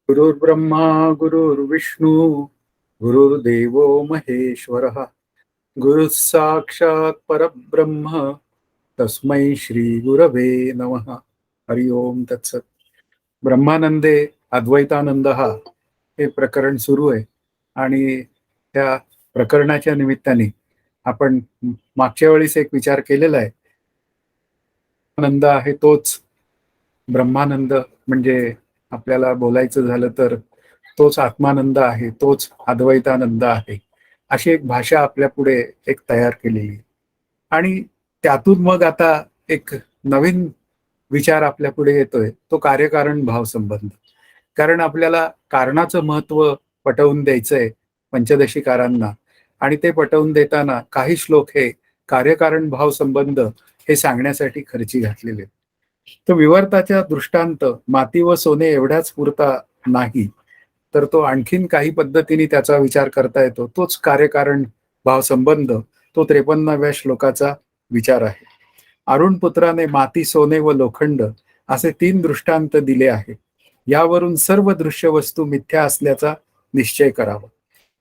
गुरुर्ब्रह्मा गुरुर्विष्णू गुरुर्देवो महेश्वरः गुरुः साक्षात् परब्रह्म तस्मै श्री गुरवे नमः. हरि ओम तत्सत. ब्रह्मानंदे अद्वैतानंद हा हे प्रकरण सुरू आहे आणि त्या प्रकरणाच्या निमित्ताने आपण मागच्या वेळेस एक विचार केलेला आहे. आनंद आहे तोच ब्रह्मानंद, म्हणजे आपल्याला बोलायचं झालं तर तोच आत्मानंद आहे, तोच अद्वैतानंद आहे, अशी एक भाषा आपल्या पुढे एक तयार केलेली. आणि त्यातून मग आता एक नवीन विचार आपल्या पुढे येतोय, तो कार्यकारण भाव संबंध. कारण आपल्याला कारणाचं महत्व पटवून द्यायचंय पंचदशीकारांना, आणि ते पटवून देताना काही श्लोक हे कार्यकारण भाव संबंध हे सांगण्यासाठी खर्ची घातलेले आहेत. तर विवर्ताच्या दृष्टांत माती व सोने एवढ्याच पुरता नाही, तर तो आणखीन काही पद्धतीने त्याचा विचार करता येतो. तोच कार्यकारण भाव संबंध, तो 53व्या श्लोकाचा विचार आहे. अरुण पुत्राने माती, सोने व लोखंड असे 3 दृष्टांत दिले आहे. यावरून सर्व दृश्य वस्तू मिथ्या असल्याचा निश्चय करावा.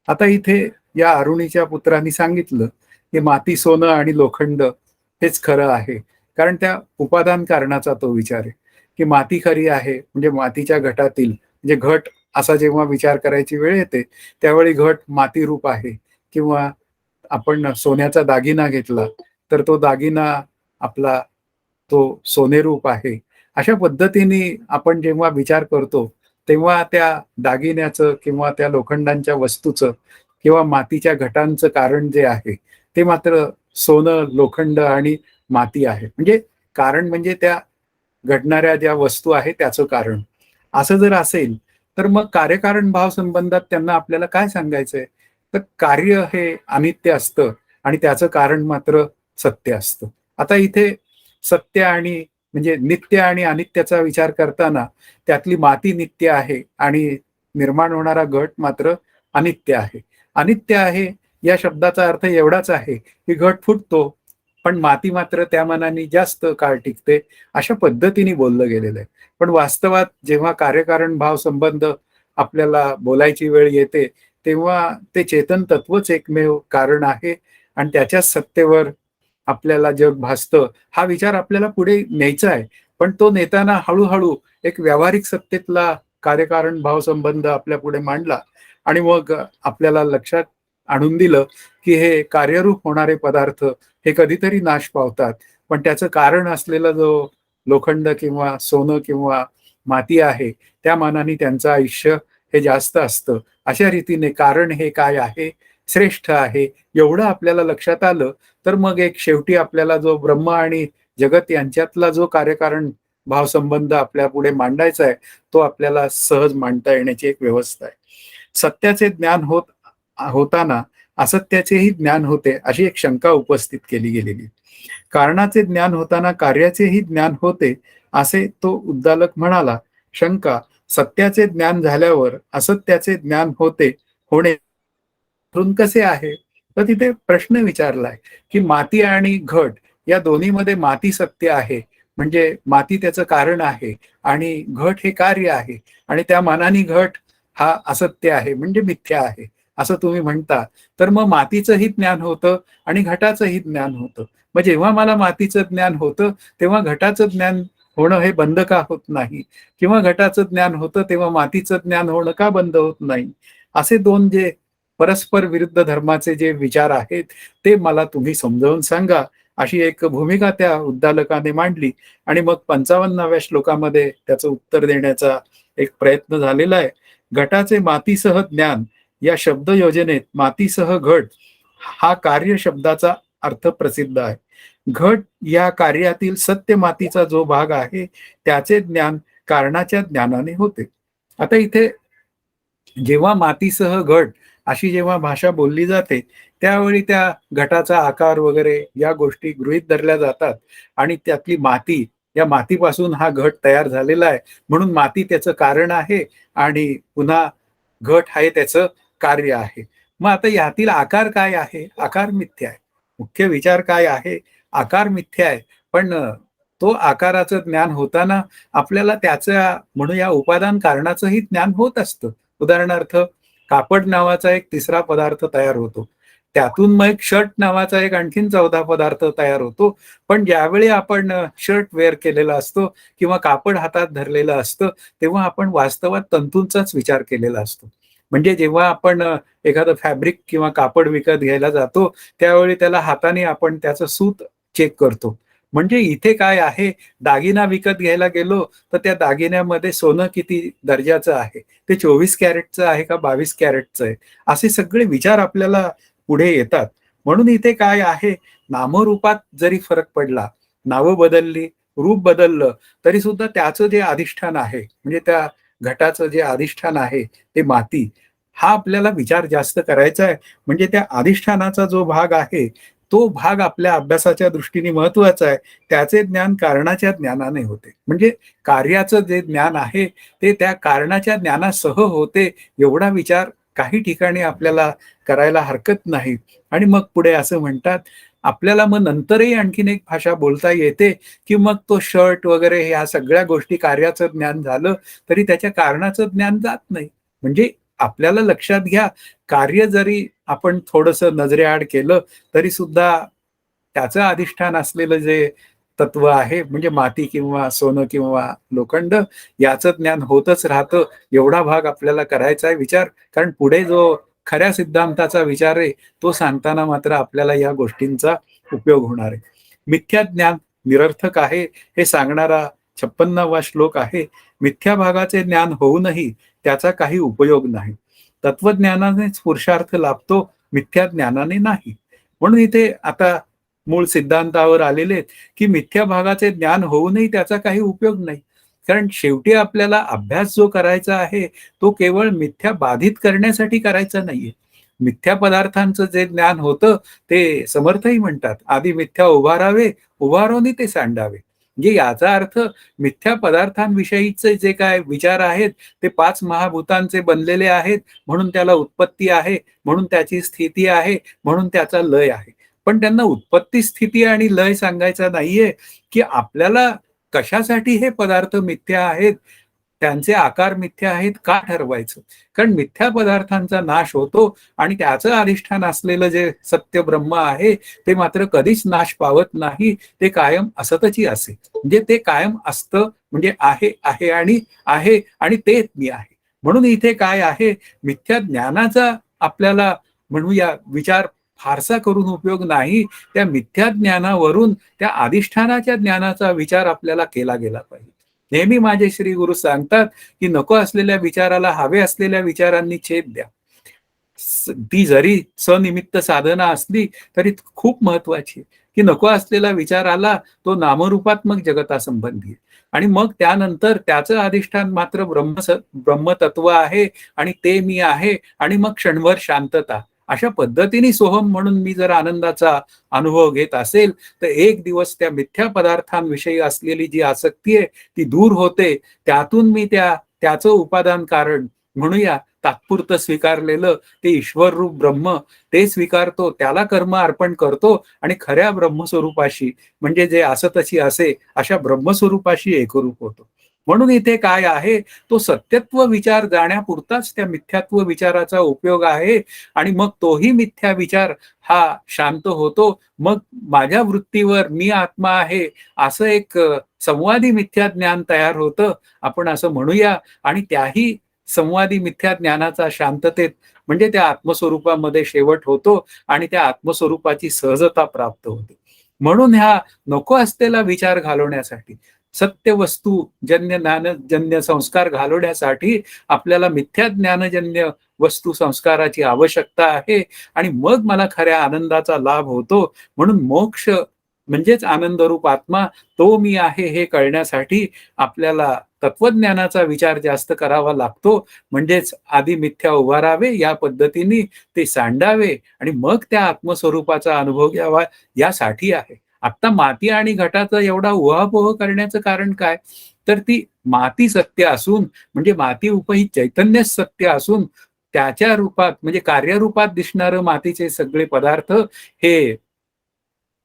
आता इथे या अरुणीच्या पुत्रांनी सांगितलं की माती, सोनं आणि लोखंड हेच खरं आहे. कारण त्या उपादान कारणाचा तो विचार आहे की माती खरी आहे, म्हणजे मातीच्या घटातील, म्हणजे घट असा जेव्हा विचार करायची वेळ येते त्यावेळी घट माती रूप आहे. किंवा आपण सोन्याचा दागिना घेतला तर तो दागिना आपला तो सोनेरूप आहे. अशा पद्धतीने आपण जेव्हा विचार करतो तेव्हा त्या दागिन्याचं किंवा त्या लोखंडांच्या वस्तूचं किंवा मातीच्या घटांचं कारण जे आहे ते मात्र सोनं, लोखंड आणि माती आहे. म्हणजे कारण म्हणजे त्या घडणाऱ्या ज्या वस्तू आहेत त्याचं कारण. असं जर असेल तर मग कार्यकारण भाव संबंधात त्यांना आपल्याला काय सांगायचंय, तर कार्य हे अनित्य असतं आणि त्याचं कारण मात्र सत्य असतं. आता इथे सत्य आणि म्हणजे नित्य आणि अनित्याचा विचार करताना त्यातली माती नित्य आहे आणि निर्माण होणारा घट मात्र अनित्य आहे. अनित्य आहे या शब्दाचा अर्थ एवढाच आहे की घट फुटतो पण माती मात्र त्या मानाने जास्त काळ टिकते, अशा पद्धतीने बोललं गेलेलं आहे. पण वास्तवात जेव्हा कार्यकारण भाव संबंध आपल्याला बोलायची वेळ येते तेव्हा ते चेतन तत्वच एकमेव कारण आहे आणि त्याच्याच सत्तेवर आपल्याला जग भासतं, हा विचार आपल्याला पुढे न्यायचा आहे. पण तो नेताना हळूहळू एक व्यावहारिक सत्तेतला कार्यकारण भाव संबंध आपल्या पुढे मांडला आणि मग आपल्याला लक्षात आणून दिलं की हे कार्यरूप होणारे पदार्थ हे कधीतरी नाश पावतात, पण त्याचं कारण असलेला जो लोखंड किंवा सोनं किंवा माती आहे त्या मानाने त्यांचं आयुष्य हे जास्त असतं. अशा रीतीने कारण हे काय आहे, श्रेष्ठ आहे, एवढं आपल्याला लक्षात आलं तर मग एक शेवटी आपल्याला जो ब्रह्म आणि जगत यांच्यातला जो कार्यकारण भाव संबंध आपल्या पुढे मांडायचा आहे तो आपल्याला सहज मांडता येण्याची एक व्यवस्था आहे. सत्याचे ज्ञान होताना असत्याचेही ज्ञान होते अशी एक शंका उपस्थित केली गेलेली. कारणाचे ज्ञान होताना कार्याचेही ज्ञान होते असे तो उद्दालक म्हणाला. शंका, सत्याचे ज्ञान झाल्यावर असत्याचे ज्ञान होणे कसे आहे? तर तिथे प्रश्न विचारलाय की माती आणि घट या दोन्हीमध्ये माती सत्य आहे, म्हणजे माती त्याचं कारण आहे आणि घट हे कार्य आहे आणि त्या मानाने घट हा असत्य आहे, म्हणजे मिथ्या आहे असं तुम्ही म्हणता. तर मग मातीचंही ज्ञान होतं आणि घटाचंही ज्ञान होतं. मग जेव्हा मला मातीचं ज्ञान होतं तेव्हा घटाचं ज्ञान होणं हे बंद का होत नाही, किंवा घटाचं ज्ञान होतं तेव्हा मातीचं ज्ञान होणं का बंद होत नाही? असे दोन जे परस्पर विरुद्ध धर्माचे जे विचार आहेत ते मला तुम्ही समजावून सांगा, अशी एक भूमिका त्या उद्दालकाने मांडली. आणि मग 55व्या श्लोकामध्ये त्याचं उत्तर देण्याचा एक प्रयत्न झालेला आहे. घटाचे मातीसह ज्ञान या शब्द योजनेत मातीसह घट हा कार्य शब्दाचा अर्थ प्रसिद्ध आहे. घट या कार्यातील सत्य मातीचा जो भाग आहे त्याचे ज्ञान कारणाच्या ज्ञानाने होते. आता इथे जेव्हा मातीसह घट अशी जेव्हा भाषा बोलली जाते त्यावेळी त्या घटाचा आकार वगैरे या गोष्टी गृहीत धरल्या जातात आणि त्यातली माती, या मातीपासून हा घट तयार झालेला आहे म्हणून माती त्याचं कारण आहे आणि पुन्हा घट आहे त्याचं कार्य आहे. मग आता यातील आकार काय आहे? आकार मिथ्या आहे. मुख्य विचार काय आहे? आकार मिथ्या आहे. पण तो आकाराचं ज्ञान होताना आपल्याला त्याचं म्हणूया उपादान कारणाचंही ज्ञान होत असतं. उदाहरणार्थ कापड नावाचा एक तिसरा पदार्थ तयार होतो. त्यातून मग एक शर्ट नावाचा एक आणखीन चौथा पदार्थ तयार होतो. पण ज्यावेळी आपण शर्ट वेअर केलेला असतो किंवा कापड हातात धरलेलं असतं, तेव्हा आपण वास्तवात तंतूंचाच विचार केलेला असतो. म्हणजे जेव्हा आपण एखादं फॅब्रिक किंवा कापड विकत घ्यायला जातो, त्यावेळी त्याला हाताने आपण त्याचं सूत चेक करतो. म्हणजे इथे काय आहे, दागिना विकत घ्यायला गेलो, तर त्या दागिन्यामध्ये सोनं किती दर्जाचं आहे, ते 24 कॅरेटचं आहे का 22 कॅरेटचं आहे, असे सगळे विचार आपल्याला पुढे येतात. म्हणून इथे काय आहे, नामरूपात जरी फरक पडला, नावं बदलली, रूप बदललं, तरी सुद्धा त्याचं जे अधिष्ठान आहे, म्हणजे त्या घटाचं जे अधिष्ठान आहे, ते माती, हा आपल्याला विचार जास्त करायचा आहे. म्हणजे त्या अधिष्ठानाचा जो भाग आहे, तो भाग आपल्या अभ्यासाच्या दृष्टीने महत्वाचा आहे. त्याचे ज्ञान कारणाच्या ज्ञानाने होते. म्हणजे कार्याचं जे ज्ञान आहे, ते त्या कारणाच्या ज्ञानासह होते, एवढा विचार काही ठिकाणी आपल्याला करायला हरकत नाही. आणि मग पुढे असं म्हणतात, आपल्याला मग नंतरही आणखीन एक भाषा बोलता येते, की मग तो शर्ट वगैरे ह्या सगळ्या गोष्टी कार्याचं ज्ञान झालं, तरी त्याच्या कारणाचं ज्ञान जात नाही. म्हणजे आपल्याला लक्षात घ्या, कार्य जरी आपण थोडंसं नजरेआड केलं, तरी सुद्धा त्याचं अधिष्ठान असलेलं जे तत्व आहे, म्हणजे माती किंवा सोनं किंवा लोखंड, याचं ज्ञान होतच राहतं. एवढा भाग आपल्याला करायचा आहे विचार. कारण पुढे जो खऱ्या सिद्धांताचा विचार आहे, तो सांगताना मात्र आपल्याला या गोष्टींचा उपयोग होणार आहे. मिथ्या ज्ञान निरर्थक आहे, हे सांगणारा 56वा श्लोक आहे. मिथ्या भागाचे ज्ञान होऊनही त्याचा काही उपयोग नाही. तत्वज्ञानानेच पुरुषार्थ लाभतो, मिथ्या ज्ञानाने नाही. म्हणून इथे आता मूळ सिद्धांतावर आलेले आहेत, की मिथ्या भागाचे ज्ञान होऊनही त्याचा काही उपयोग नाही. कारण शेवटी आपल्याला अभ्यास जो करायचा आहे, तो केवळ मिथ्या बाधित करण्यासाठी करायचा नाहीये. मिथ्या पदार्थांचं जे ज्ञान होतं, ते समर्थही म्हणतात, "आधी मिथ्या उभारावे, उभारोनी ते सांडावे." म्हणजे याचा अर्थ मिथ्या पदार्थांविषयीचे जे काय विचार आहेत, ते 5 महाभूतांचे बनलेले आहेत, म्हणून त्याला उत्पत्ती आहे, म्हणून त्याची स्थिती आहे, म्हणून त्याचा लय आहे. पण त्यांना उत्पत्ती, स्थिती आणि लय सांगायचा नाहीये, की आपल्याला कशासाठी हे पदार्थ मिथ्या आहेत, त्यांचे आकार मिथ्या आहेत का ठरवायचं? कारण मिथ्या पदार्थांचा नाश होतो आणि त्याचं अधिष्ठान असलेलं जे सत्य ब्रह्म आहे, ते मात्र कधीच नाश पावत नाही. ते कायम असतची असे. म्हणजे ते कायम असतं, म्हणजे आहे आणि तेच मी आहे. म्हणून इथे काय आहे, मिथ्या ज्ञानाचा आपल्याला म्हणूया विचार फारसा करून उपयोग नाही. त्या मिथ्या ज्ञानावरून त्या अधिष्ठानाच्या ज्ञानाचा विचार आपल्याला केला गेला पाहिजे. नेहमी माझे श्री गुरु सांगतात, की नको असलेल्या विचाराला हवे असलेल्या विचारांनी छेद द्या. ती जरी सनिमित्त साधना असली तरी खूप महत्वाची आहे, की नको असलेला विचार आला, तो नामरूपात्मक जगतासंबंधी आहे. आणि मग त्यानंतर त्याचं अधिष्ठान मात्र ब्रह्मतत्व आहे आणि ते मी आहे आणि मग क्षणभर शांतता. अशा पद्धतीने सोहम म्हणून मी जर आनंदाचा अनुभव घेत असेल, तर एक दिवस त्या मिथ्या पदार्थांविषयी असलेली जी आसक्ती आहे, ती दूर होते. त्यातून मी त्याचं उपादान कारण म्हणूया तात्पुरतं स्वीकारलेलं ते ईश्वररूप ब्रह्म, ते स्वीकारतो, त्याला कर्म अर्पण करतो आणि खऱ्या ब्रह्मस्वरूपाशी, म्हणजे जे असतशी असे, अशा ब्रह्मस्वरूपाशी एकरूप होतो. म्हणून इथे काय आहे, तो सत्यत्व विचार जाण्यापुरताच त्या मिथ्यात्व विचाराचा उपयोग आहे आणि मग तोही मिथ्या विचार हा शांत होतो. मग माझ्या वृत्तीवर मी आत्मा आहे असं एक संवादी मिथ्या ज्ञान तयार होतं, आपण असं म्हणूया. आणि त्याही संवादी मिथ्या ज्ञानाचा शांततेत, म्हणजे त्या आत्मस्वरूपामध्ये शेवट होतो आणि त्या आत्मस्वरूपाची सहजता प्राप्त होते. म्हणून ह्या नको असलेला विचार घालवण्यासाठी, सत्य वस्तू जन्य ज्ञानजन्य संस्कार घालवण्यासाठी आपल्याला मिथ्या ज्ञानजन्य वस्तू संस्काराची आवश्यकता आहे. आणि मग मला खऱ्या आनंदाचा लाभ होतो. म्हणून मोक्ष म्हणजेच आनंदरूप आत्मा, तो मी आहे हे कळण्यासाठी आपल्याला तत्वज्ञानाचा विचार जास्त करावा लागतो. म्हणजेच आधी मिथ्या उभारावे, या पद्धतीने ते सांडावे आणि मग त्या आत्मस्वरूपाचा अनुभव घ्यावा, यासाठी आहे. आता माती आणि घटाचा एवढा उहापोह करण्याचं कारण काय? तर ती माती सत्य असून, म्हणजे माती उपहित चैतन्य सत्य असून, त्याच्या रूपात म्हणजे कार्यरूपात दिसणारं मातीचे सगळे पदार्थ हे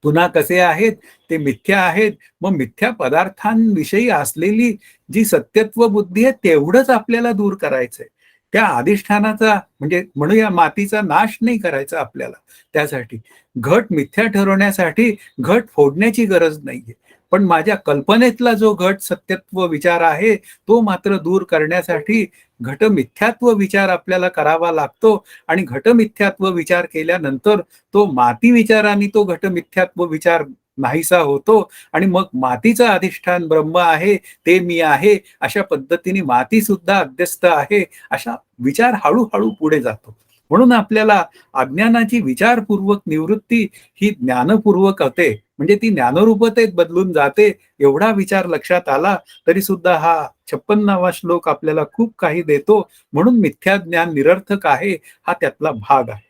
पुन्हा कसे आहेत, ते मिथ्या आहेत. मग मिथ्या पदार्थांविषयी असलेली जी सत्यत्व बुद्धी आहे तेवढंच आपल्याला दूर करायचंय. त्या अधिष्ठानाचा म्हणजे म्हणूया मातीचा नाश नाही करायचा आपल्याला. त्यासाठी घट मिथ्या ठरवण्यासाठी घट फोडण्याची गरज नाहीये. पण माझ्या कल्पनेतला जो घट सत्यत्व विचार आहे तो मात्र दूर करण्यासाठी घटमिथ्यात्व विचार आपल्याला करावा लागतो आणि घटमिथ्यात्व विचार केल्यानंतर तो माती विचाराने तो घटमिथ्यात्व विचार नाहीसा होतो आणि मग मातीचं अधिष्ठान ब्रह्म आहे, ते मी आहे, अशा पद्धतीने माती सुद्धा अध्यस्त आहे, अशा विचार हळूहळू पुढे जातो. म्हणून आपल्याला अज्ञानाची विचारपूर्वक निवृत्ती ही ज्ञानपूर्वक होते. म्हणजे ती ज्ञानरूपतेत बदलून जाते. एवढा विचार लक्षात आला तरी सुद्धा हा 56वा श्लोक आपल्याला खूप काही देतो. म्हणून मिथ्या ज्ञान निरर्थक आहे, हा त्यातला भाग आहे.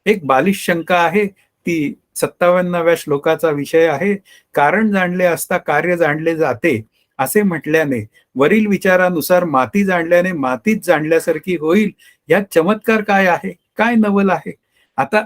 एक बालिश शंका आहे, ती 57व्या श्लोकाचा विषय आहे. कारण जाणले असता कार्य जाणले जाते असे म्हटल्याने वरील विचारानुसार माती जाणल्याने मातीच जाणल्यासारखी होईल. यात चमत्कार काय आहे, काय नवल आहे? आता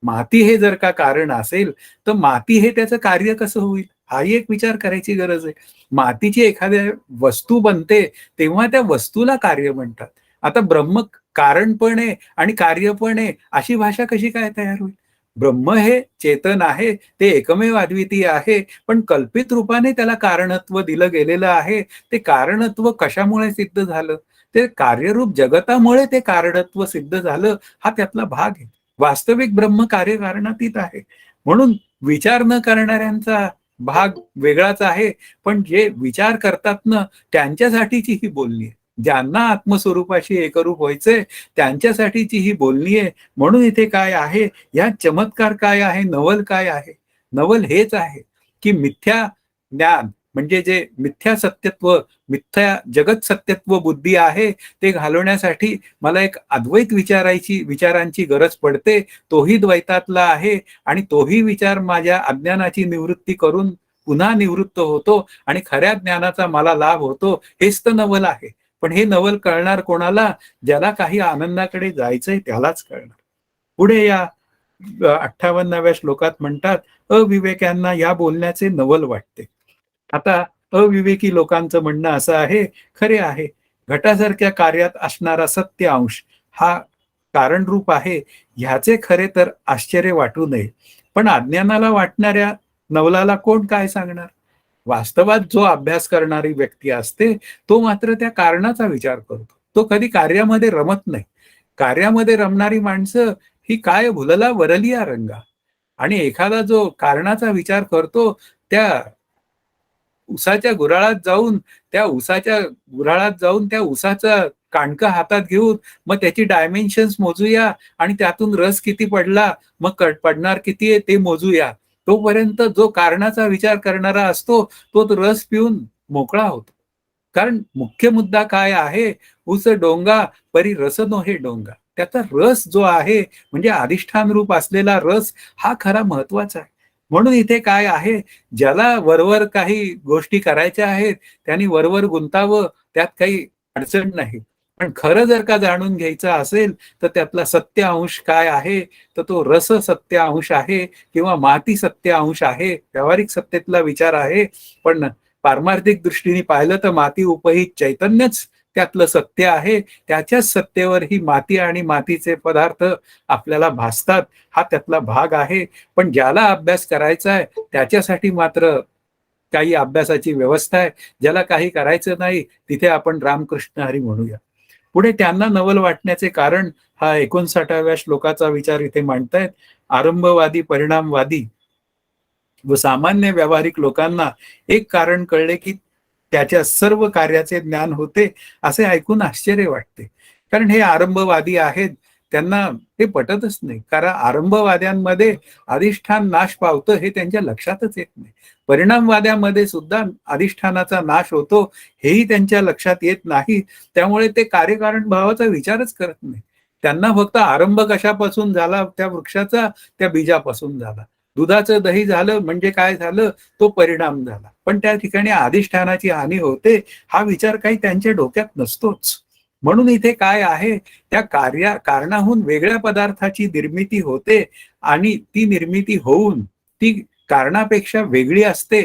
माती हे जर का कारण असेल तर माती हे त्याचं कार्य कसं होईल, हाही एक विचार करायची गरज आहे. मातीची एखाद्या वस्तू बनते तेव्हा त्या वस्तूला कार्य म्हणतात. आता ब्रह्म कारण पण आहे आणि कार्य पण आहे अशी भाषा कशी काय तयार होईल? ब्रह्म हे चेतन आहे, ते एकमेव अद्वितीय आहे, पण कल्पित रूपाने त्याला कारणत्व दिलं गेलेलं आहे. ते कारणत्व कशामुळे सिद्ध झालं? ते कार्यरूप जगतामुळे ते कारणत्व सिद्ध झालं, हा त्यातला भाग आहे. वास्तविक ब्रह्म कार्यकारणातीत आहे. म्हणून विचार न करणाऱ्यांचा भाग वेगळाच आहे, पण जे विचार करतात ना त्यांच्यासाठीची ही बोलणी आहे. ज्यांना आत्मस्वरूपाशी एकरूप व्हायचंय त्यांच्यासाठीची ही बोलणी आहे. म्हणून इथे काय आहे, या चमत्कार काय आहे, नवल काय आहे? नवल हेच आहे की मिथ्या ज्ञान म्हणजे जे मिथ्या सत्यत्व, मिथ्या जगत सत्यत्व बुद्धी आहे ते घालवण्यासाठी मला एक अद्वैत विचारांची गरज पडते. तोही द्वैतातला आहे आणि तोही विचार माझ्या अज्ञानाची निवृत्ती करून पुन्हा निवृत्त होतो आणि खऱ्या ज्ञानाचा मला लाभ होतो. हेच तर नवल आहे. पण हे नवल कळणार कोणाला? ज्याला काही आनंदाकडे जायचंय त्यालाच कळणार. पुढे या 58व्या श्लोकात म्हणतात, अविवेक्यांना या बोलण्याचे नवल वाटते. आता अविवेकी लोकांचं म्हणणं असं आहे, खरे आहे, घटासारख्या कार्यात असणारा सत्य अंश हा कारणरूप आहे, ह्याचे खरे तर आश्चर्य वाटू नये. पण अज्ञानाला वाटणाऱ्या नवलाला कोण काय सांगणार? वास्तवात जो अभ्यास करणारी व्यक्ती असते तो मात्र त्या कारणाचा विचार करतो. तो कधी कार्यामध्ये रमत नाही. कार्यामध्ये रमणारी माणसं ही काय भुलला वरलिया रंगा. आणि एखादा जो कारणाचा विचार करतो त्या उसाच्या गुऱ्हाळात जाऊन त्या उसाचं कांडकं हातात घेऊन मग त्याची डायमेन्शन्स मोजूया आणि त्यातून रस किती पडला, मग पडणार किती आहे ते मोजूया. तोपर्यंत जो कारणाचा विचार करणारा असतो तो रस पिऊन मोकळा होतो. कारण मुख्य मुद्दा काय आहे, उस डोंगा परी रस नोहे डोंगा. त्याचा रस जो आहे म्हणजे अधिष्ठान रूप असलेला रस हा खरा महत्वाचा आहे. म्हणून इथे काय आहे, ज्याला वरवर काही गोष्टी करायच्या आहेत त्यांनी वरवर गुंतावं, त्यात काही अडचण नाही. पण खरं जर का जाणून घ्यायचं असेल तर त्यातला सत्य अंश काय आहे, तर तो रस सत्य अंश आहे किंवा माती सत्य अंश आहे. व्यावहारिक सत्तेतला विचार आहे, पण पारमार्थिक दृष्टीने पाहिलं तर माती उपहित चैतन्यच त्यातलं सत्य आहे. त्याच्याच सत्तेवर ही माती आणि मातीचे पदार्थ आपल्याला भासतात, हा त्यातला भाग आहे. पण ज्याला अभ्यास करायचा आहे त्याच्यासाठी मात्र काही अभ्यासाची व्यवस्था आहे. ज्याला काही करायचं नाही तिथे आपण रामकृष्ण हरी म्हणूया. पुढे त्यांना नवल वाटण्याचे कारण हा 59व्या श्लोकाचा विचार इथे मांडतायत. आरंभवादी, परिणामवादी व सामान्य व्यावहारिक लोकांना एक कारण कळले की त्याच्या सर्व कार्याचे ज्ञान होते असे ऐकून आश्चर्य वाटते. कारण हे आरंभवादी आहेत, त्यांना हे पटतच नाही. कारण आरंभवाद्यांमध्ये अधिष्ठान नाश पावतं हे त्यांच्या लक्षातच येत नाही. परिणामवाद्यामध्ये सुद्धा अधिष्ठानाचा नाश होतो हेही त्यांच्या लक्षात येत नाही. त्यामुळे ते कार्यकारण भावाचा विचारच करत नाही. त्यांना फक्त आरंभ कशापासून झाला, त्या वृक्षाचा, त्या बीजापासून झाला. दुधाचं दही झालं म्हणजे काय झालं, तो परिणाम झाला. पण त्या ठिकाणी अधिष्ठानाची हानी होते हा विचार काही त्यांच्या डोक्यात नसतोच. म्हणून इथे काय आहे, त्या कारणाहून वेगळ्या पदार्थाची निर्मिती होते आणि ती निर्मिती होऊन ती कारणापेक्षा वेगळी असते,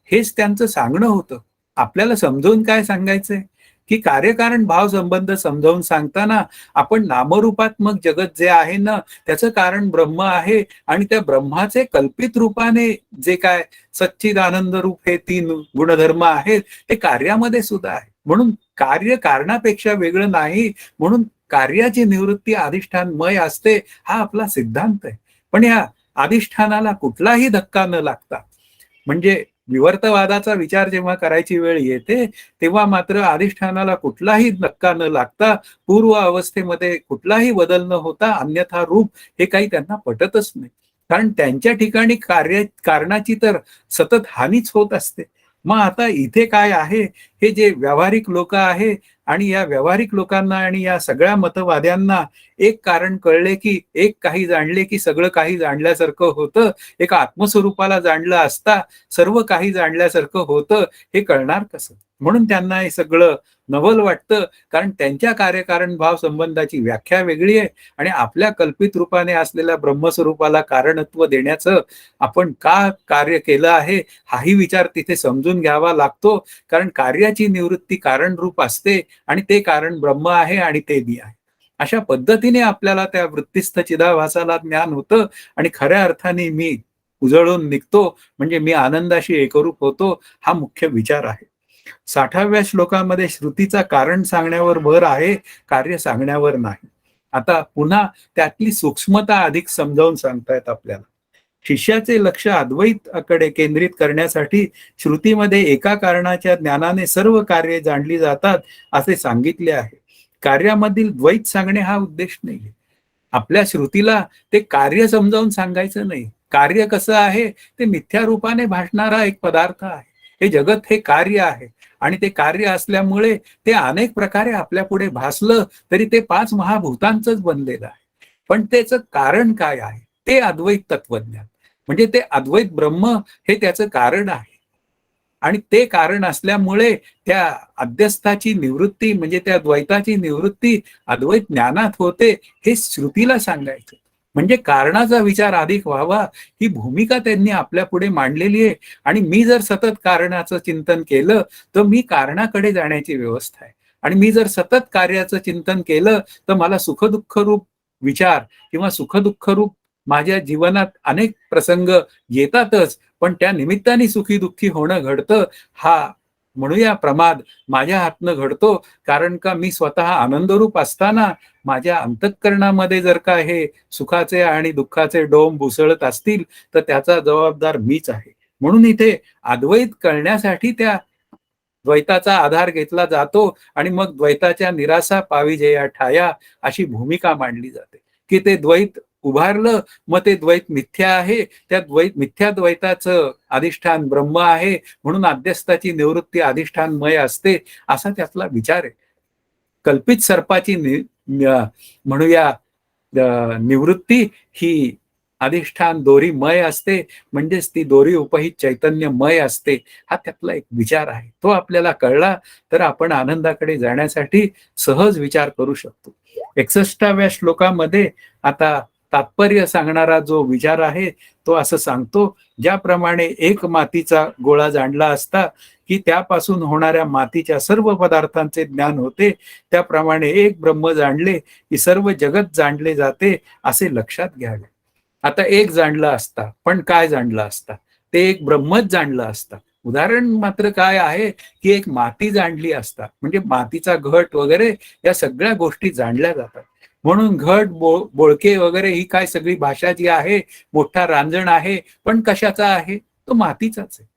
हेच त्यांचं सांगणं होतं. आपल्याला समजावून काय सांगायचंय, की कार्यकारण भाव संबंध समजावून सांगताना आपण नामरूपात्मक जगत जे आहे ना, त्याचं कारण ब्रह्म आहे आणि त्या ब्रह्माचे कल्पित रूपाने जे काय सच्चिदानंद रूप हे 3 गुणधर्म आहेत, ते कार्यामध्ये सुद्धा आहे. म्हणून कार्य कारणापेक्षा वेगळं नाही, म्हणून कार्याची निवृत्ती अधिष्ठानमय असते, हा आपला सिद्धांत आहे. पण या अधिष्ठानाला कुठलाही धक्का न लागता, म्हणजे विवर्तवादाचा विचार जेव्हा करायची वेळ येते, तेव्हा मात्र अधिष्ठानाला कुठलाही धक्का न लागता, पूर्व अवस्थेमध्ये कुठलाही बदल न होता, अन्यथा रूप हे काही त्यांना पटतच नाही. कारण त्यांच्या ठिकाणी कारणाची तर सतत हानीच होत असते. मग आता इथे काय आहे, हे जे व्यावहारिक लोक आहे आणि या व्यावहारिक लोकांना आणि या सगळ्या मतवाद्यांना एक कारण कळले, की एक काही जाणले की सगळं काही जाणल्यासारखं होतं. एक आत्मस्वरूपाला जाणलं असता सर्व काही जाणल्यासारखं होतं, हे कळणार कसं? म्हणून त्यांना हे सगळं नवल वाटतं, कारण त्यांच्या कार्यकारण भाव संबंधाची व्याख्या वेगळी आहे आणि आपल्या कल्पित रूपाने असलेल्या ब्रह्मस्वरूपाला कारणत्व देण्याचं आपण का कार्य केलं आहे, हाही विचार तिथे समजून घ्यावा लागतो. कारण कार्याची निवृत्ती कारणरूप असते आणि ते कारण ब्रह्म आहे आणि ते मी आहे. अशा पद्धतीने आपल्याला त्या वृत्तिस्थ चिदाभासाला ज्ञान होतं आणि खऱ्या अर्थाने मी उजळून निघतो, म्हणजे मी आनंदाशी एकरूप होतो, हा मुख्य विचार आहे. 60व्या श्लोकामध्ये श्रुतीचा कारण सांगण्यावर भर आहे, कार्य सांगण्यावर नाही. आता पुन्हा त्यातली सूक्ष्मता अधिक समजावून सांगतायत आपल्याला. शिष्याचे लक्ष अद्वैताकडे केंद्रित करण्यासाठी श्रुतीमध्ये एका कारणाच्या ज्ञानाने सर्व कार्ये जाणली जातात असे सांगितले आहे. कार्यामधील द्वैत सांगणे हा उद्देश नाहीये. आपल्या श्रुतीला ते कार्य समजावून सांगायचं नाही. कार्य कसं आहे, ते मिथ्या रूपाने भासणारा एक पदार्थ आहे. हे जगत हे कार्य आहे आणि ते कार्य असल्यामुळे ते अनेक प्रकारे आपल्या पुढे भासलं तरी ते 5 महाभूतांचंच बनलेलं आहे. पण त्याचं कारण काय आहे, ते अद्वैत तत्वज्ञान, म्हणजे ते अद्वैत ब्रह्म हे त्याचं कारण आहे. आणि ते कारण असल्यामुळे त्या अध्यस्थाची निवृत्ती, म्हणजे त्या द्वैताची निवृत्ती अद्वैत ज्ञानात होते, हे श्रुतीला सांगायचं. म्हणजे कारणाचा विचार अधिक व्हावा, ही भूमिका त्यांनी आपल्या पुढे मांडलेली आहे. आणि मी जर सतत कारणाचं चिंतन केलं, तर मी कारणाकडे जाण्याची व्यवस्था आहे. आणि मी जर सतत कार्याचं चिंतन केलं, तर मला सुखदुःख रूप विचार किंवा सुखदुःख रूप माझ्या जीवनात अनेक प्रसंग येतातच, पण त्या निमित्ताने सुखी दुःखी होणं घडतं, हा म्हणूया प्रमाद माझ्या हातनं घडतो. कारण का मी स्वतः आनंदरूप असताना माझ्या अंतःकरणामध्ये जर का हे सुखाचे आणि दुःखाचे डोंब उसळत असतील, तर त्याचा जबाबदार मीच आहे. म्हणून इथे अद्वैत कळण्यासाठी त्या द्वैताचा आधार घेतला जातो आणि मग द्वैताच्या निरासा पाविजेया ठाया अशी भूमिका मांडली जाते, की ते द्वैत उभारलं, मग ते द्वैत मिथ्या आहे, त्या मिथ्या द्वैताचं अधिष्ठान ब्रह्म आहे, म्हणून अध्यस्थाची निवृत्ती अधिष्ठानमय असते, असा त्यातला विचार आहे. कल्पित सर्पाची म्हणूया निवृत्ती ही अधिष्ठान दोरीमय असते, म्हणजेच ती दोरी उपहित चैतन्यमय असते, हा त्यातला एक विचार आहे. तो आपल्याला कळला तर आपण आनंदाकडे जाण्यासाठी सहज विचार करू शकतो. 61व्या श्लोकामध्ये आता तात्पर्य सांगणारा जो विचार आहे, तो असं सांगतो, ज्याप्रमाणे एक मातीचा गोळा जाणला असता की त्यापासून होणाऱ्या मातीच्या सर्व पदार्थांचे ज्ञान होते, त्याप्रमाणे एक ब्रह्म जाणले की सर्व जगत जाणले जाते, असे लक्षात घ्यावे. आता एक जाणला असता, पण काय जाणला असता, ते एक ब्रह्मच जाणलं असता. उदाहरण मात्र काय आहे, की एक माती जाणली असता, म्हणजे मातीचा घट वगैरे या सगळ्या गोष्टी जाणल्या जातात. म्हणून घट बोळके वगैरे ही काय सगळी भाषा जी आहे, मोठा रांजण आहे, पण कशाचा आहे, तो मातीचाच आहे.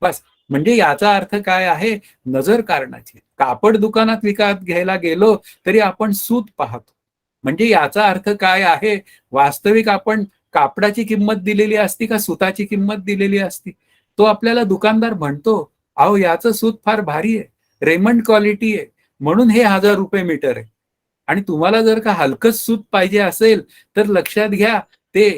बस. म्हणजे याचा अर्थ काय आहे, नजर कारणाची. कापड दुकानात विकत घ्यायला गेलो तरी आपण सूत पाहतो. म्हणजे याचा अर्थ काय आहे, वास्तविक आपण कापडाची किंमत दिलेली असती का सुताची किंमत दिलेली असती, तो आपल्याला दुकानदार म्हणतो, अहो याचं सूत फार भारी आहे, रेमंड क्वालिटी आहे, म्हणून हे 1000 रुपये मीटर आहे. आणि तुम्हाला जर का हलकच सूत पाहिजे असेल तर लक्षात घ्या, ते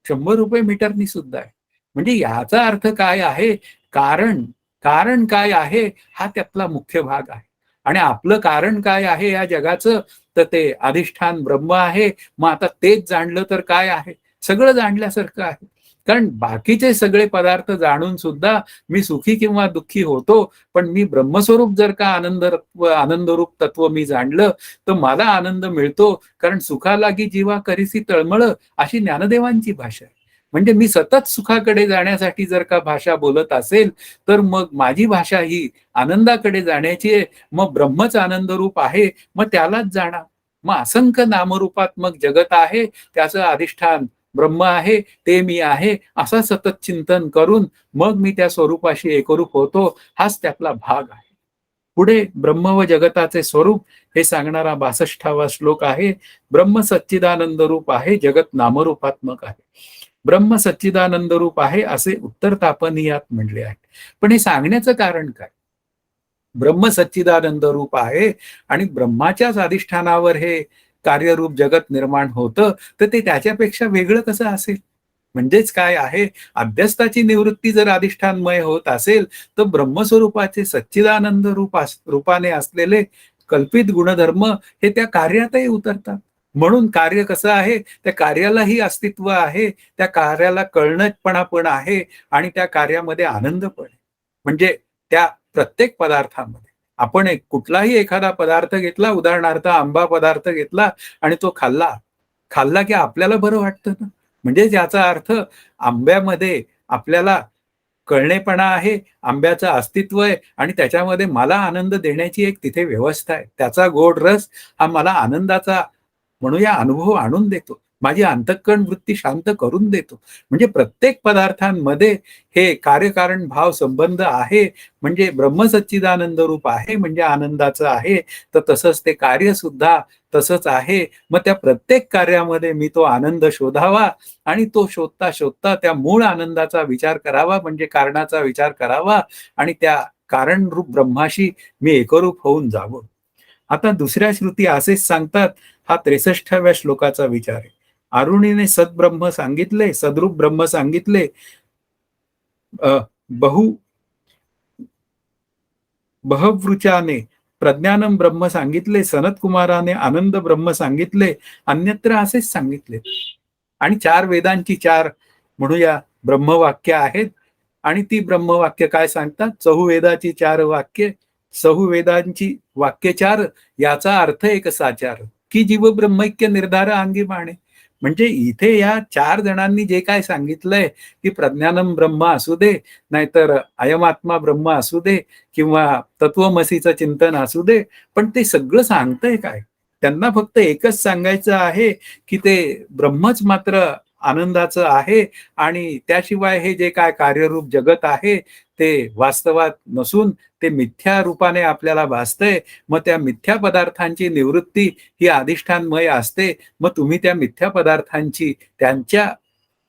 100 रुपये मीटरनी सुद्धा आहे. म्हणजे याचा अर्थ काय आहे, कारण कारण काय आहे, हा त्यातला मुख्य भाग आहे. आणि आपलं कारण काय आहे या जगाचं, तर ते अधिष्ठान ब्रह्म आहे. मग आता तेच जाणलं तर काय आहे, सगळं जाणल्यासारखं आहे. कारण बाकीचे सगळे पदार्थ जाणून सुद्धा मी सुखी किंवा दुःखी होतो, पण मी ब्रह्मस्वरूप जर का आनंदरूप तत्व मी जाणलं तर मला आनंद मिळतो. कारण सुखालागी जीवा करीसी तळमळ, अशी ज्ञानदेवांची भाषा आहे. म्हणजे मी सतत सुखाकडे जाण्यासाठी जर का भाषा बोलत असेल तर मग माझी भाषा ही आनंदाकडे जाण्याची आहे. मग ब्रह्मच आनंदरूप आहे, मग त्यालाच जाणा. मग असंख्य नामरूपात्मक जगत आहे, त्याचं अधिष्ठान ब्रह्म आहे, ते मी आहे, असं सतत चिंतन करून मग मी त्या स्वरूपाशी एकरूप होतो. हाच त्यातला भाग आहे. पुढे ब्रह्म व जगताचे स्वरूप हे सांगणारा 62वा श्लोक आहे. ब्रह्म सच्चिदानंद रूप आहे, जगत नामरूपात्मक आहे. ब्रह्म सच्चिदानंद रूप आहे असे उत्तर तापनियात म्हणले आहे. पण हे सांगण्याचं कारण काय? ब्रह्म सच्चिदानंद रूप आहे आणि ब्रह्माच्याच अधिष्ठानावर हे कार्यरूप जगत निर्माण होतं, तर ते त्याच्यापेक्षा वेगळं कसं असेल? म्हणजेच काय आहे, अभ्यस्ताची निवृत्ती जर अधिष्ठानमय होत असेल तर ब्रह्मस्वरूपाचे सच्चिदानंद रूपाने असलेले कल्पित गुणधर्म हे त्या कार्यातही उतरतात. म्हणून कार्य कसं आहे, त्या कार्यालाही अस्तित्व आहे, त्या कार्याला कळणपणा पण आहे आणि त्या कार्यामध्ये आनंद पण आहे. म्हणजे त्या प्रत्येक पदार्थामध्ये आपण कुठलाही एखादा पदार्थ घेतला, उदाहरणार्थ आंबा पदार्थ घेतला आणि तो खाल्ला खाल्ला की आपल्याला बरं वाटतं ना. म्हणजे याचा अर्थ आंब्यामध्ये आपल्याला कळणेपणा आहे, आंब्याचं अस्तित्व आहे आणि त्याच्यामध्ये मला आनंद देण्याची एक तिथे व्यवस्था आहे. त्याचा गोड रस हा मला आनंदाचा म्हणूया अनुभव आणून देतो. माझी अंतःकरण वृत्ती शांत करून देतो. म्हणजे प्रत्येक पदार्थांमध्ये हे कार्यकारण भाव संबंध आहे. म्हणजे ब्रह्मसच्चिदानंद रूप आहे म्हणजे आनंदाचं आहे, तर तसंच ते कार्य सुद्धा तसंच आहे. मग त्या प्रत्येक कार्यामध्ये मी तो आनंद शोधावा आणि तो शोधता शोधता त्या मूळ आनंदाचा विचार करावा, म्हणजे कारणाचा विचार करावा आणि त्या कारणरूप ब्रह्माशी मी एकरूप होऊन जावं. आता दुसऱ्या श्रुती असेच सांगतात. हा 63व्या श्लोकाचा विचार आहे. अरुणीने सद्ब्रह्म सांगितले, सद्रूप ब्रह्म सांगितले, बहु बहवृचाने प्रज्ञानम ब्रह्म सांगितले, सनत कुमाराने आनंद ब्रह्म सांगितले, अन्यत्र असेच सांगितले. आणि 4 वेदांची 4 म्हणूया ब्रह्मवाक्य आहेत. आणि ती ब्रह्मवाक्य काय सांगतात? चहुवेदाची 4 वाक्य, चहुवेदांची वाक्य 4, याचा अर्थ एक साचार की जीव ब्रह्मैक्य निर्धार अंगी माने. म्हणजे इथे या 4 जणांनी जे काय सांगितलंय की प्रज्ञानम ब्रह्म असू दे, नाहीतर अयमात्मा ब्रह्म असू दे किंवा तत्वमसीचं चिंतन असू दे, पण ते सगळं सांगतंय काय? त्यांना फक्त एकच सांगायचं आहे की ते ब्रह्मच मात्र आनंदाचं आहे आणि त्याशिवाय हे जे काय कार्यरूप जगत आहे ते वास्तवात नसून ते मिथ्या रूपाने आपल्याला भासतंय. मग त्या मिथ्या पदार्थांची निवृत्ती ही अधिष्ठानमय असते. मग तुम्ही त्या मिथ्या पदार्थांची त्यांच्या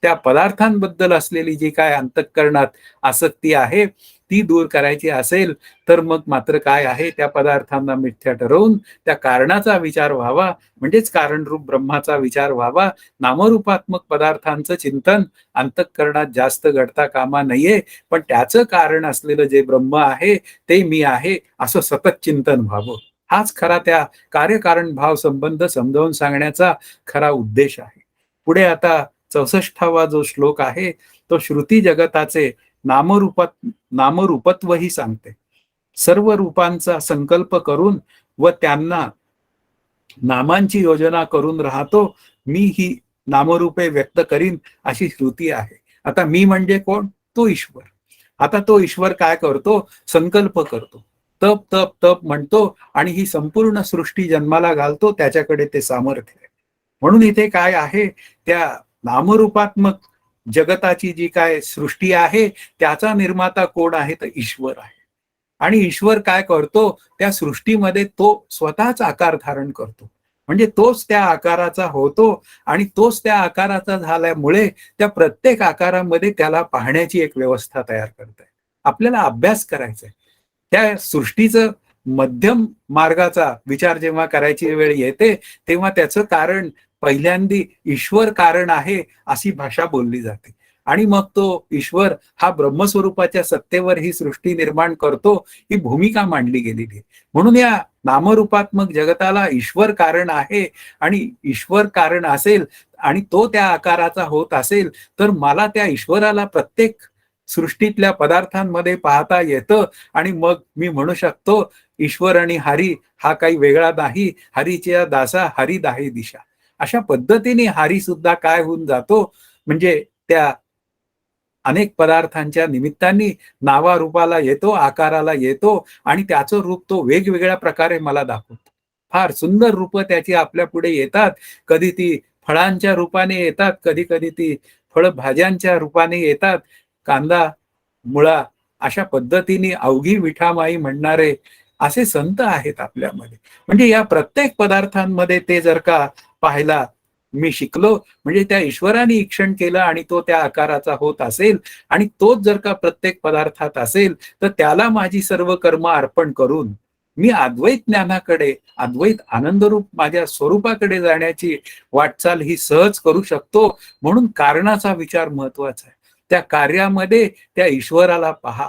त्या पदार्थांबद्दल असलेली जी काय अंतःकरणात आसक्ती आहे ती दूर करायची असेल तर मग मात्र काय आहे, त्या पदार्थांना मिथ्या ठरवून त्या कारणाचा विचार व्हावा, म्हणजेच कारणरूप ब्रह्माचा विचार व्हावा. नामरूपात्मक पदार्थांचं चिंतन अंतःकरणात जास्त घडता कामा नये, पण त्याचं कारण असलेलं जे ब्रह्म आहे ते मी आहे असं सतत चिंतन व्हावं. हाच खरा त्या कार्यकारण भाव संबंध समजावून सांगण्याचा खरा उद्देश आहे. पुढे आता 64वा जो श्लोक आहे तो श्रुती जगताचे नामरूपत्वही सांगते. सर्व रूपांचा संकल्प करून व त्यांना नामांची योजना करून राहतो मी, ही नामरूपे व्यक्त करीन अशी श्रुती आहे. आता मी म्हणजे कोण? तो ईश्वर. आता तो ईश्वर काय करतो? संकल्प करतो, तप तप तप म्हणतो आणि ही संपूर्ण सृष्टी जन्माला घालतो. त्याच्याकडे ते सामर्थ्य आहे. म्हणून इथे काय आहे, त्या नामरूपात्मक जगताची जी काय सृष्टी आहे त्याचा निर्माता कोण आहे? तर ईश्वर आहे. आणि ईश्वर काय करतो? त्या सृष्टीमध्ये तो स्वतःच आकार धारण करतो. म्हणजे तोच त्या आकाराचा होतो आणि तोच त्या आकाराचा झाल्यामुळे त्या प्रत्येक आकारामध्ये त्याला पाहण्याची एक व्यवस्था तयार करताय. आपल्याला अभ्यास करायचा आहे. त्या सृष्टीचं मध्यम मार्गाचा विचार जेव्हा करायची वेळ येते तेव्हा त्याचं कारण पहिल्यांदी ईश्वर कारण आहे अशी भाषा बोलली जाते. आणि मग तो ईश्वर हा ब्रह्मस्वरूपाच्या सत्तेवर ही सृष्टी निर्माण करतो, ही भूमिका मांडली गेलेली आहे. म्हणून या नामरूपात्मक जगताला ईश्वर कारण आहे आणि ईश्वर कारण असेल आणि तो त्या आकाराचा होत असेल, तर मला त्या ईश्वराला प्रत्येक सृष्टीतल्या पदार्थांमध्ये पाहता येतं आणि मग मी म्हणू शकतो ईश्वर आणि हरी हा काही वेगळा नाही. हरीच्या दासा हरी दाही दिशा. अशा पद्धतीने हरी सुद्धा काय होऊन जातो, म्हणजे त्या अनेक पदार्थांच्या निमित्ताने नावारूपाला येतो, आकाराला येतो आणि त्याचं रूप तो वेगवेगळ्या प्रकारे मला दाखवतो. फार सुंदर रूपं त्याची आपल्या पुढे येतात. कधी ती फळांच्या रूपाने येतात, कधी-कधी ती फळभाज्यांच्या रूपाने येतात. कांदा, मुळा अशा पद्धतीने अवघी विठामाई म्हणणारे असे संत आहेत आपल्यामध्ये. म्हणजे या प्रत्येक पदार्थांमध्ये ते जर का पाहायला मी शिकलो, म्हणजे त्या ईश्वराने ईक्षण केलं आणि तो त्या आकाराचा होत असेल आणि तोच जर का प्रत्येक पदार्थात असेल, तर त्याला माझी सर्व कर्म अर्पण करून मी अद्वैत ज्ञानाकडे, अद्वैत आनंदरूप माझ्या स्वरूपाकडे जाण्याची वाटचाल ही सहज करू शकतो. म्हणून कारणाचा विचार महत्वाचा आहे. त्या कार्यामध्ये त्या ईश्वराला पहा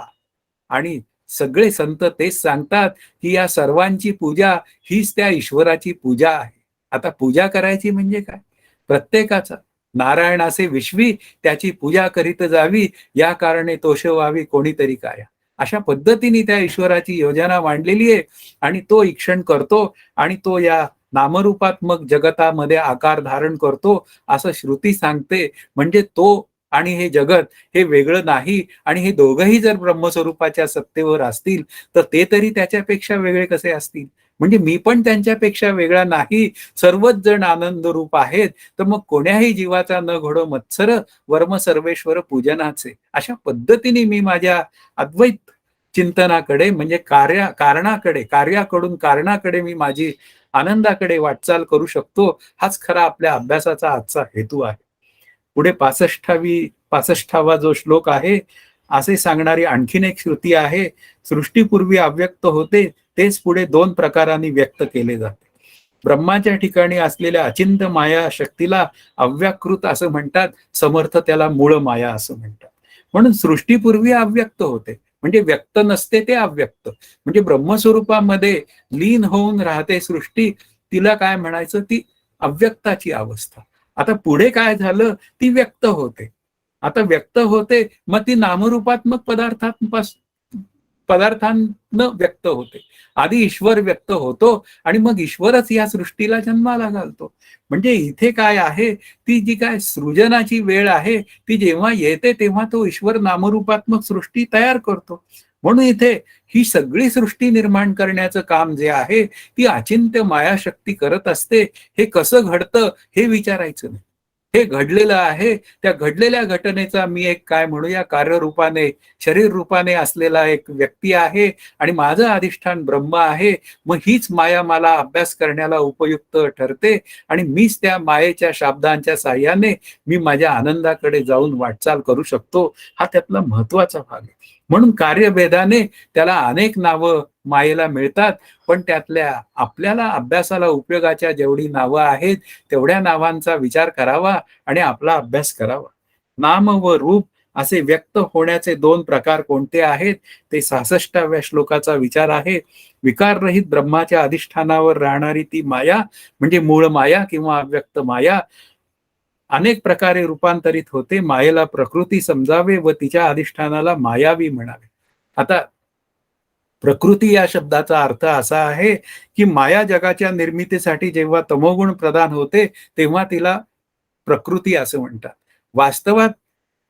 आणि सगळे संत तेच सांगतात, की या सर्वांची पूजा हीच त्या ईश्वराची पूजा आहे. आता पूजा करायची म्हणजे काय? प्रत्येकाचा नारायणाचे विश्वी त्याची पूजा करीत जावी, या कारणे तोषवावी कोणीतरी काया. अशा पद्धतीने त्या ईश्वराची योजना मांडलेली आहे आणि तो ईक्षण करतो आणि तो या नामरूपात्मक जगतामध्ये आकार धारण करतो असं श्रुती सांगते. म्हणजे तो आणि हे जगत हे वेगळं नाही आणि हे दोघंही जर ब्रह्मस्वरूपाच्या सत्तेवर असतील, तर ते तरी त्याच्यापेक्षा वेगळे कसे असतील? म्हणजे मी पण त्यांच्यापेक्षा वेगळा नाही. सर्वच जण आनंद रूप आहेत. तर मग कोण्याही जीवाचा न घडो मत्सर, वर्म सर्वेश्वर पूजनाचे. अशा पद्धतीने मी माझ्या अद्वैत चिंतनाकडे म्हणजे कारणाकडे, कार्याकडून कारणाकडे मी माझी आनंदाकडे वाटचाल करू शकतो. हाच खरा आपल्या अभ्यासाचा आजचा हेतू आहे. पुढे 65वा जो श्लोक आहे, असे सांगणारी आणखीन एक श्रुती आहे. सृष्टीपूर्वी अव्यक्त होते, तेच पुढे 2 प्रकारांनी व्यक्त केले जाते. ब्रह्माच्या ठिकाणी असलेल्या अचिंत माया शक्तीला अव्याकृत असं म्हणतात. समर्थ त्याला मूळ माया असं म्हणतात. म्हणून सृष्टीपूर्वी अव्यक्त होते, म्हणजे व्यक्त नसते ते अव्यक्त. म्हणजे ब्रह्मस्वरूपामध्ये लीन होऊन राहते सृष्टी. तिला काय म्हणायचं? ती अव्यक्ताची अवस्था. आता पुढे काय झालं? ती व्यक्त होते. आता व्यक्त होते, मग ती नामरूपात्मक पदार्थांना व्यक्त होते. आधी ईश्वर व्यक्त होतो आणि मग ईश्वरच या सृष्टीला जन्माला घालतो. म्हणजे इथे काय आहे, ती जी काय सृजनाची वेळ आहे, ती जेव्हा येते तेव्हा तो ईश्वर नामरूपात्मक सृष्टी तयार करतो. म्हणून इथे ही सगळी सृष्टी निर्माण करण्याचं काम जे आहे, ती अचिंत्य मायाशक्ती करत असते. हे कसं घडतं हे विचारायचं नाही. हे घडलेलं आहे. त्या घडलेल्या घटनेचा मी एक काय म्हणूया कार्यरूपाने, शरीर रूपाने असलेला एक व्यक्ती आहे आणि माझं अधिष्ठान ब्रह्म आहे. मग हीच माया मला अभ्यास करण्याला उपयुक्त ठरते आणि मीच त्या मायेच्या शब्दांच्या साह्याने मी माझ्या आनंदाकडे जाऊन वाटचाल करू शकतो. हा त्यातला महत्वाचा भाग आहे. म्हणून कार्यभेदाने त्याला अनेक नावं मायेला मिळतात, पण त्यातल्या आपल्याला अभ्यासाला उपयोगाच्या जेवढी नावं आहेत, तेवढ्या नावांचा विचार करावा आणि आपला अभ्यास करावा. नाम व रूप असे व्यक्त होण्याचे 2 प्रकार कोणते आहेत? ते 66व्या श्लोकाचा विचार आहे. विकाररहित ब्रह्माच्या अधिष्ठानावर राहणारी ती माया म्हणजे मूळ माया किंवा अव्यक्त माया अनेक प्रकारे रूपांतरित होते. मायेला प्रकृती समजावे व तिच्या अधिष्ठानाला मायावी म्हणावे. आता प्रकृती या शब्दाचा अर्थ असा आहे, की माया जगाच्या निर्मितीसाठी जेव्हा तमोगुण प्रदान होते, तेव्हा तिला प्रकृती असं म्हणतात. वास्तवात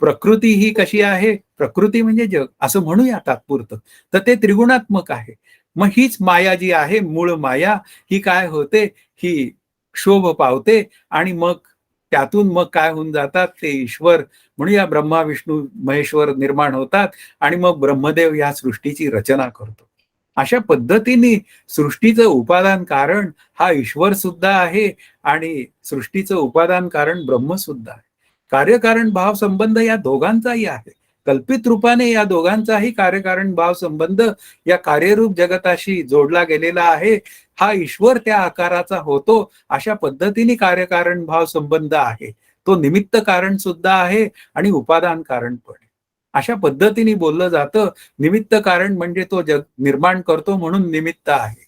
प्रकृती ही कशी आहे? प्रकृती म्हणजे जग असं म्हणूया तात्पुरतं. तर ते त्रिगुणात्मक आहे. मग हीच माया जी आहे, मूळ माया, ही काय होते? ही क्षोभ पावते आणि मग त्यातून मग काय होऊन जातात? ते ईश्वर म्हणूया ब्रह्मा, विष्णू, महेश्वर निर्माण होतात आणि मग ब्रह्मदेव या सृष्टीची रचना करतो. अशा पद्धतीने सृष्टीचं उपादान कारण हा ईश्वर सुद्धा आहे आणि सृष्टीचं उपादान कारण ब्रह्म सुद्धा आहे. कार्यकारण भाव संबंध या दोघांचाही आहे. कल्पित रूपाने या दोघांचाही कार्यकारण भाव संबंध या कार्यरूप जगताशी जोडला गेलेला आहे. हा ईश्वर त्या आकाराचा होतो, अशा पद्धतीने कार्यकारण भाव संबंध आहे. तो निमित्त कारण सुद्धा आहे आणि उपादान कारण पण. अशा पद्धतीने बोललं जातं. निमित्त कारण म्हणजे तो जग निर्माण करतो म्हणून निमित्त आहे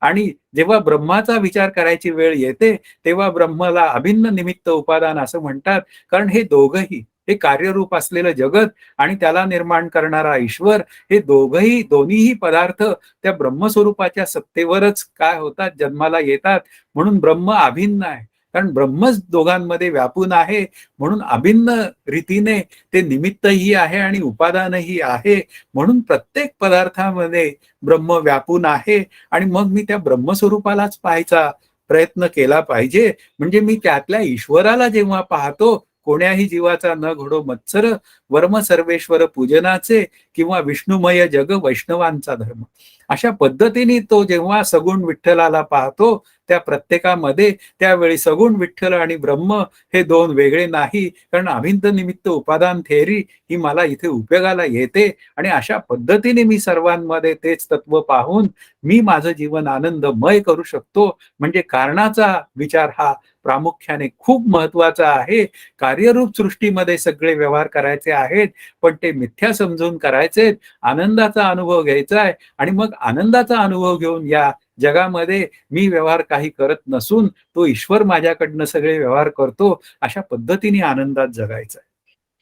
आणि जेव्हा ब्रह्माचा विचार करायची वेळ येते तेव्हा ब्रह्माला अभिन्न निमित्त उपादान असं म्हणतात. कारण हे दोघंही, हे कार्यरूप असलेलं जगत आणि त्याला निर्माण करणारा ईश्वर, हे दोन्हीही पदार्थ त्या ब्रह्मस्वरूपाच्या सत्तेवरच काय होतात, जन्माला येतात. म्हणून ब्रह्म अभिन्न आहे. कारण ब्रह्मच दोघांमध्ये व्यापून आहे. म्हणून अभिन्न रीतीने ते निमित्तही आहे आणि उपादानही आहे. म्हणून प्रत्येक पदार्थामध्ये ब्रह्म व्यापून आहे. आणि मग मी त्या ब्रह्मस्वरूपालाच पाहायचा प्रयत्न केला पाहिजे. म्हणजे मी त्यातल्या ईश्वराला जेव्हा पाहतो, कोण्याही जीवाचा न घडो मत्सर, वर्म सर्वेश्वर पूजनाचे, किंवा विष्णुमय जग वैष्णवांचा धर्म, अशा पद्धतीने तो जेव्हा सगुण विठ्ठलाला पाहतो त्या प्रत्येकामध्ये, त्यावेळी सगुण विठ्ठल आणि ब्रह्म हे दोन वेगळे नाही. कारण अभिन्न निमित्त उपादान थेअरी ही मला इथे उपयोगाला येते. आणि अशा पद्धतीने मी सर्वांमध्ये तेच तत्व पाहून मी माझं जीवन आनंदमय करू शकतो. म्हणजे कारणाचा विचार हा प्रामुख्याने खूप महत्वाचा आहे. कार्यरूप सृष्टीमध्ये सगळे व्यवहार करायचे आहेत, पण ते मिथ्या समजून करायचे, आनंदाचा अनुभव घ्यायचा आहे. आणि मग आनंदाचा अनुभव घेऊन या जगामध्ये मी व्यवहार काही करत नसून तो ईश्वर माझ्याकडनं सगळे व्यवहार करतो, अशा पद्धतीने आनंदात जगायचं आहे.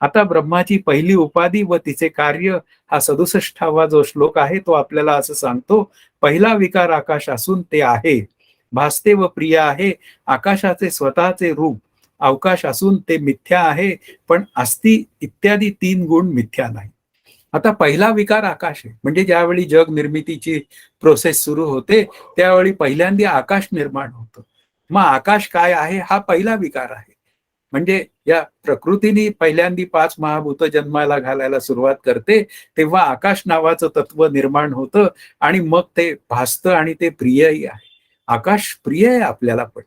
आता ब्रह्माची पहिली उपाधी व तिचे कार्य हा 67वा जो श्लोक आहे तो आपल्याला असं सांगतो. पहिला विकार आकाश असून ते आहे, भासते व प्रिय आहे. आकाशाचे स्वतःचे रूप अवकाश असून ते मिथ्या आहे, पण अस्ति इत्यादी 3 गुण मिथ्या नाही. आता पहिला विकार आकाश आहे. म्हणजे ज्यावेळी जग निर्मितीची प्रोसेस सुरू होते त्यावेळी पहिल्यांदा आकाश निर्माण होतं. मग आकाश काय आहे हा पहिला विकार आहे. म्हणजे या प्रकृतीने पहिल्यांदा 5 महाभूत जन्माला घालायला सुरुवात करते तेव्हा आकाश नावाचं तत्व निर्माण होतं. आणि मग ते भासतं आणि ते प्रियही आहे. आकाश प्रिय आहे आपल्याला. पण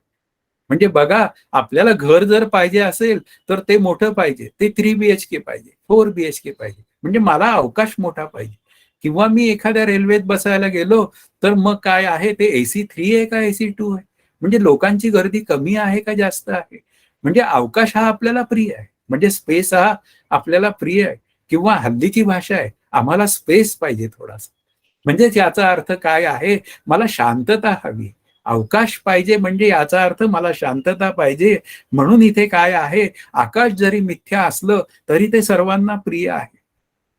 म्हणजे बघा, आपल्याला घर जर पाहिजे असेल तर ते मोठं पाहिजे, ते 3 BHK पाहिजे, 4 BHK पाहिजे. म्हणजे मला अवकाश मोठा पाहिजे. किंवा मी एखाद्या रेल्वेत बसायला गेलो तर मग काय आहे, ते AC3 आहे का AC2 आहे. म्हणजे लोकांची गर्दी कमी आहे का जास्त आहे. म्हणजे अवकाश हा आपल्याला प्रिय आहे. म्हणजे स्पेस हा आपल्याला प्रिय आहे. किंवा हल्लीची भाषा आहे, आम्हाला स्पेस पाहिजे थोडासा. म्हणजे याचा अर्थ काय आहे, मला शांतता हवी. अवकाश पाहिजे म्हणजे याचा अर्थ मला शांतता पाहिजे. म्हणून इथे काय आहे, आकाश जरी मिथ्या असलं तरी ते सर्वांना प्रिय आहे.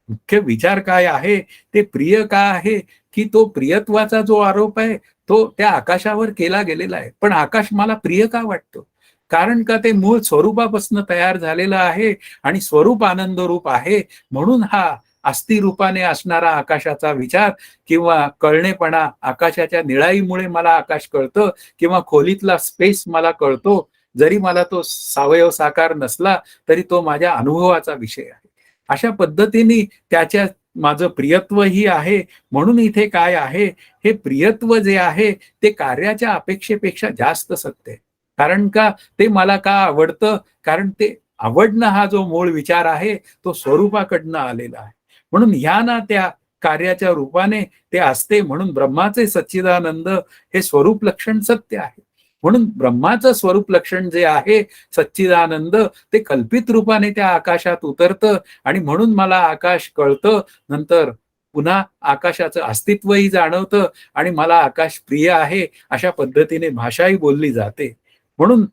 मुख्य विचार काय आहे, ते प्रिय का आहे, की तो प्रियत्वाचा जो आरोप आहे तो त्या आकाशावर केला गेलेला आहे. पण आकाश मला प्रिय का वाटतो, कारण का ते मूळ स्वरूपापासून तयार झालेलं आहे आणि स्वरूप आनंद रूप आहे. म्हणून हा अस्थि रूपाने असणारा आकाशाचा विचार किंवा कळणेपणा, आकाशाच्या निळाईमुळे मला आकाश कळतं किंवा खोलीतला स्पेस मला कळतो. जरी मला तो सावयव साकार नसला तरी तो माझ्या अनुभवाचा विषय आहे. अशा पद्धतीने त्याच्या माझं प्रियत्व ही आहे. म्हणून इथे काय आहे, हे प्रियत्व जे आहे ते कार्याच्या अपेक्षेपेक्षा जास्त सत्य आहे. कारण का, ते मला का आवडतं, कारण ते आवडणं हा जो मूळ विचार आहे तो स्वरूपाकडनं आलेला आहे. म्हणून ह्या ना त्या कार्याच्या रूपाने ते असते. म्हणून ब्रह्माचे सच्चिदानंद हे स्वरूप लक्षण सत्य आहे. म्हणून ब्रह्माचं स्वरूप लक्षण जे आहे सच्चिदानंद, ते कल्पित रूपाने त्या आकाशात उतरतं आणि म्हणून मला आकाश कळतं. नंतर पुन्हा आकाशाचं अस्तित्वही जाणवतं आणि मला आकाश प्रिय आहे, अशा पद्धतीने भाषाही बोलली जाते. म्हणून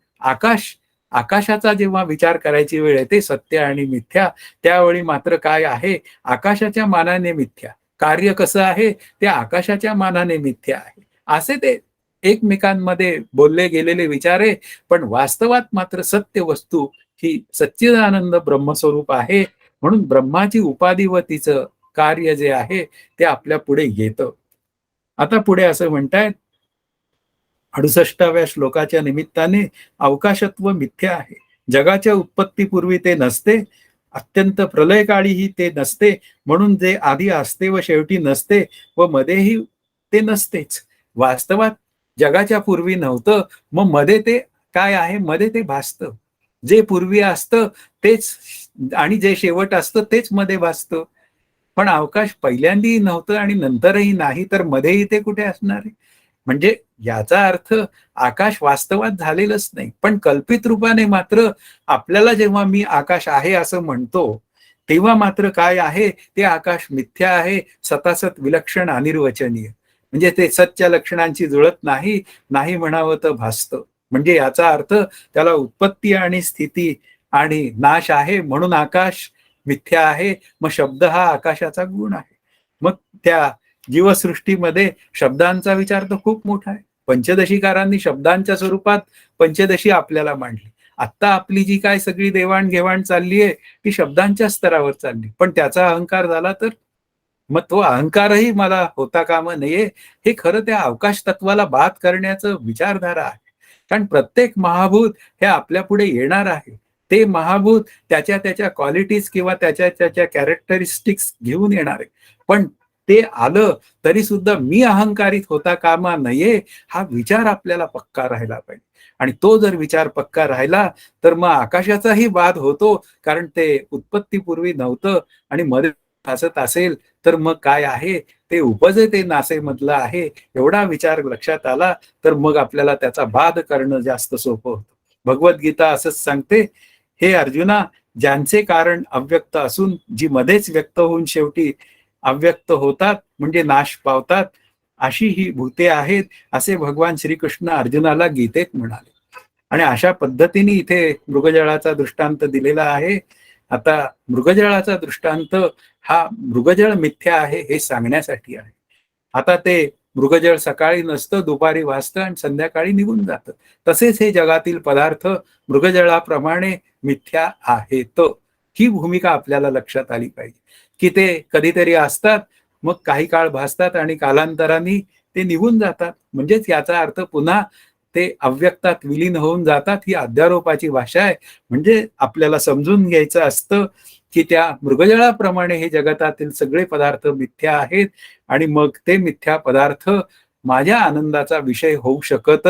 आकाशाचा जेव्हा विचार करायची वेळ येते सत्य आणि मिथ्या, त्यावेळी मात्र काय आहे, आकाशाच्या मानाने मिथ्या. कार्य कसं आहे, ते आकाशाच्या मानाने मिथ्या आहे. असे ते एकमेकांमध्ये बोलले गेलेले विचार आहे. पण वास्तवात मात्र सत्य वस्तू ही सच्चिदानंद ब्रह्मस्वरूप आहे. म्हणून ब्रह्माची उपाधी व तिचं कार्य जे आहे ते आपल्या पुढे येतं. आता पुढे असं म्हणतायत 68व्या श्लोकाच्या निमित्ताने, अवकाशत्व मिथ्या आहे. जगाच्या उत्पत्तीपूर्वी ते नसते, अत्यंत प्रलयकाळीही ते नसते. म्हणून जे आधी असते व शेवटी नसते व मध्येही ते नसतेच. वास्तवात जगाच्या पूर्वी नव्हतं, मग मध्ये ते काय आहे, मध्ये ते भासतं. जे पूर्वी असतं तेच आणि जे शेवट असतं तेच मध्ये भासतं. पण अवकाश पहिल्यांदाही नव्हतं आणि नंतरही नाही, तर मध्येही ते कुठे असणार आहे. म्हणजे याचा अर्थ आकाश वास्तवात झालेलंच नाही, पण कल्पित रूपाने मात्र आपल्याला जेव्हा मी आकाश आहे असं म्हणतो तेव्हा मात्र काय आहे, ते आकाश मिथ्या आहे, सतासत विलक्षण अनिर्वचनीय. म्हणजे ते सच्च्या लक्षणांची जुळत नाही, नाही म्हणावं तर भासतं. म्हणजे याचा अर्थ त्याला उत्पत्ती आणि स्थिती आणि नाश आहे म्हणून आकाश मिथ्या आहे. मग शब्द हा आकाशाचा गुण आहे. मग त्या जीवसृष्टीमध्ये शब्दांचा विचार तर खूप मोठा आहे. पंचदशीकारांनी शब्दांच्या स्वरूपात पंचदशी आपल्याला मांडली. आत्ता आपली जी काय सगळी देवाणघेवाण चालली आहे ती शब्दांच्या स्तरावर चालली, पण त्याचा अहंकार झाला तर मग तो अहंकारही मला होता कामा नये. हे खरं त्या अवकाश तत्वाला बाद करण्याचं विचारधारा आहे. कारण प्रत्येक महाभूत हे आपल्या पुढे येणार आहे. ते महाभूत त्याच्या त्याच्या क्वालिटीज किंवा त्याच्या त्याच्या कॅरेक्टरिस्टिक्स घेऊन येणार आहे. पण ते आलं तरी सुद्धा मी अहंकारित होता कामा नये, हा विचार आपल्याला पक्का राहिला पाहिजे. आणि तो जर विचार पक्का राहिला तर मग आकाशाचाही वाद होतो, कारण ते उत्पत्तीपूर्वी नव्हतं आणि मध्ये भासत असेल तर मग काय आहे ते उपजे ते नासे मधलं आहे. एवढा विचार लक्षात आला तर मग आपल्याला त्याचा बाध करणं जास्त सोपं होतं. भगवद्गीता असंच सांगते, हे अर्जुना, ज्यांचे कारण अव्यक्त असून जी मध्येच व्यक्त होऊन शेवटी अव्यक्त होतात म्हणजे नाश पावतात, अशी ही भूते आहेत, असे भगवान श्रीकृष्ण अर्जुनाला गीतेत म्हणाले. आणि अशा पद्धतीने इथे मृगजळाचा दृष्टांत दिलेला आहे. आता मृगजळाचा दृष्टांत हा मृगजळ मिथ्या आहे हे सांगण्यासाठी आहे. आता ते मृगजळ सकाळी नसतं, दुपारी वाजतं आणि संध्याकाळी निघून जातं. तसेच हे जगातील पदार्थ मृगजळाप्रमाणे मिथ्या आहेत. ही भूमिका आपल्याला लक्षात आली पाहिजे की ते कधीतरी असतात, मग काही काळ भासतात आणि कालांतराने ते निघून जातात. म्हणजेच याचा अर्थ पुन्हा ते अव्यक्तात विलीन होऊन जातात. ही अध्यारोपाची भाषा आहे. म्हणजे आपल्याला समजून घ्यायचं असतं की त्या मृगजळाप्रमाणे हे जगतातील सगळे पदार्थ मिथ्या आहेत आणि मग ते मिथ्या पदार्थ माझ्या आनंदाचा विषय होऊ शकत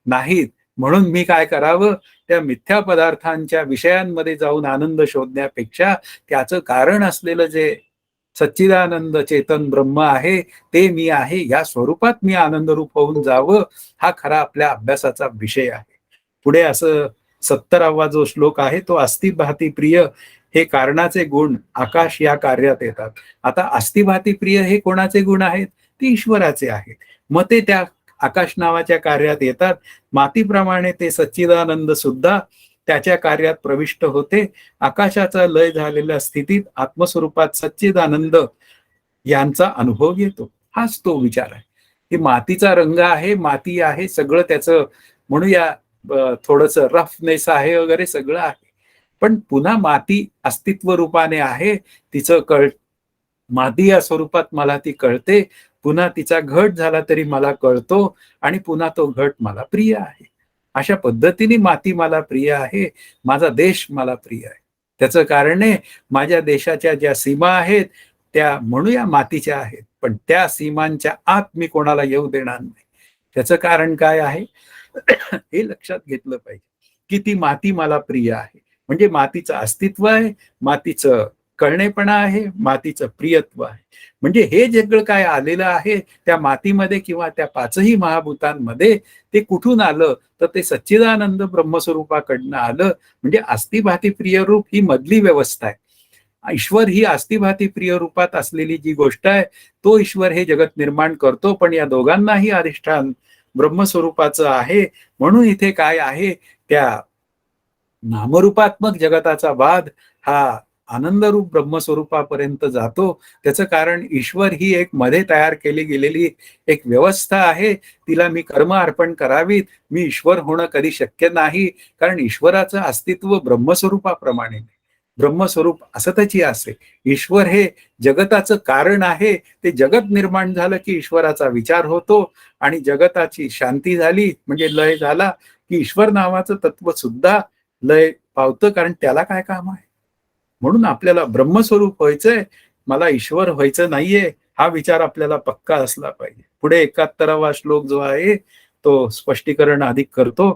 नाहीत. म्हणून मी काय करावं, त्या मिथ्या पदार्थांच्या विषयांमध्ये जाऊन आनंद शोधण्यापेक्षा त्याचं कारण असलेलं जे सच्चिदानंद चेतन ब्रह्म आहे ते मी आहे या स्वरूपात मी आनंदरूप होऊन जावं, हा खरा आपल्या अभ्यासाचा विषय आहे. पुढे असं 70वा जो श्लोक आहे तो अस्तिभाती प्रिय हे कारणाचे गुण आकाश या कार्यात येतात. आता अस्तिभाती प्रिय हे कोणाचे गुण आहेत? ते ईश्वराचे आहेत. मग ते त्या आकाश नावाच्या कार्यात येतात. मातीप्रमाणे ते सच्चिदानंद सुद्धा त्याच्या कार्यात प्रविष्ट होते. आकाशाचा लय झालेल्या स्थितीत आत्मस्वरूपात सच्चिदानंद यांचा अनुभव येतो. हाच तो विचार आहे की मातीचा रंग आहे, माती आहे, सगळं त्याचं म्हणूया थोडस रफनेस आहे वगैरे सगळं आहे. पण पुन्हा माती अस्तित्व रूपाने आहे, तिचं माती या स्वरूपात मला ती कळते. पुन्हा तिचा घट झाला तरी मला कळतो आणि पुन्हा तो घट मला प्रिय आहे. अशा पद्धतीने माती मला प्रिय आहे, माझा देश मला प्रिय आहे. त्याचं कारण आहे माझ्या देशाच्या ज्या सीमा आहेत त्या म्हणूया मातीच्या आहेत, पण त्या सीमांच्या आत मी कोणाला येऊ देणार नाही. त्याचं कारण काय आहे हे लक्षात घेतलं पाहिजे की ती माती मला प्रिय आहे. म्हणजे मातीचं अस्तित्व आहे, मातीचं कळणेपणा आहे, मातीचं प्रियत्व आहे. म्हणजे हे सगळं काय आलेलं आहे त्या मातीमध्ये किंवा त्या पाचही महाभूतांमध्ये ते कुठून आलं तर ते सच्चिदानंद ब्रह्मस्वरूपाकडनं आलं. म्हणजे अस्तिभाती प्रिय रूप ही मधली व्यवस्था आहे. ईश्वर ही अस्तिभाती प्रिय रूपात असलेली जी गोष्ट आहे तो ईश्वर हे जगत निर्माण करतो, पण या दोघांनाही अधिष्ठान ब्रह्मस्वरूपाचं आहे. म्हणून इथे काय आहे, त्या नामरूपात्मक जगताचा वाद हा आनंदरूप ब्रह्मस्वरूपापर्यंत जातो. त्याचं कारण ईश्वर ही एक मध्ये तयार केली गेलेली एक व्यवस्था आहे. तिला मी कर्म अर्पण करावीत, मी ईश्वर होणं कधी शक्य नाही. कारण ईश्वराचं अस्तित्व ब्रह्मस्वरूपाप्रमाणे ब्रह्मस्वरूप असतची असे. ईश्वर हे जगताचं कारण आहे. ते जगत निर्माण झालं की ईश्वराचा विचार होतो आणि जगताची शांती झाली म्हणजे लय झाला की ईश्वर नावाचं तत्व सुद्धा लय पावतं. कारण त्याला काय काम आहे. म्हणून आपल्याला ब्रह्मस्वरूप व्हायचंय, मला ईश्वर व्हायचं नाहीये, हा विचार आपल्याला पक्का असला पाहिजे. पुढे 71वा श्लोक जो आहे तो स्पष्टीकरण अधिक करतो.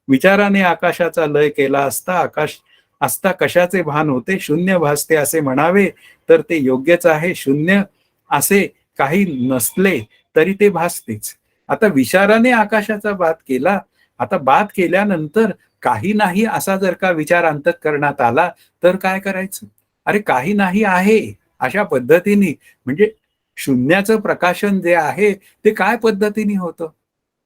विचाराने आकाशाचा लय केला असता आकाश असता कशाचे भान होते, शून्य भासते असे म्हणावे तर ते योग्यच आहे. शून्य असे काही नसले तरी ते भासतेच. आता विचाराने आकाशाचा बात केला, आता बात केल्यानंतर काही नाही असा जर का विचार अंतःकरणात आला तर काय करायचं? अरे काही नाही आहे अशा पद्धतीने, म्हणजे शून्याचं प्रकाशन जे आहे ते काय पद्धतीने होतं?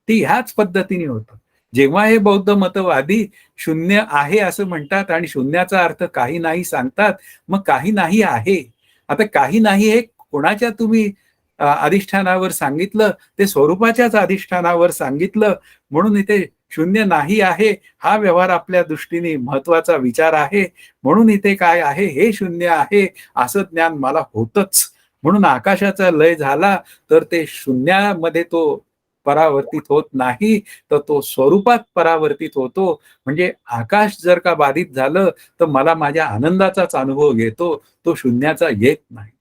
ते ह्याच पद्धतीने होतं. जेव्हा हे बौद्ध मतवादी शून्य आहे असं म्हणतात आणि शून्याचा अर्थ काही नाही सांगतात, मग काही नाही आहे. आता काही नाही हे कोणाच्या तुम्ही अधिष्ठानावर सांगितलं, ते स्वरूपाच्याच अधिष्ठानावर सांगितलं. म्हणून इथे शून्य नाही आहे हा व्यवहार आपल्या दृष्टीने महत्वाचा विचार आहे. म्हणून इथे काय आहे, हे शून्य आहे असं ज्ञान मला होतच. म्हणून आकाशाचा लय झाला तर ते शून्यामध्ये तो परावर्तित होत नाही, तर तो स्वरूपात परावर्तित होतो. म्हणजे आकाश जर का बाधित झालं तर मला माझ्या आनंदाचाच अनुभव येतो, तो शून्याचा येत नाही.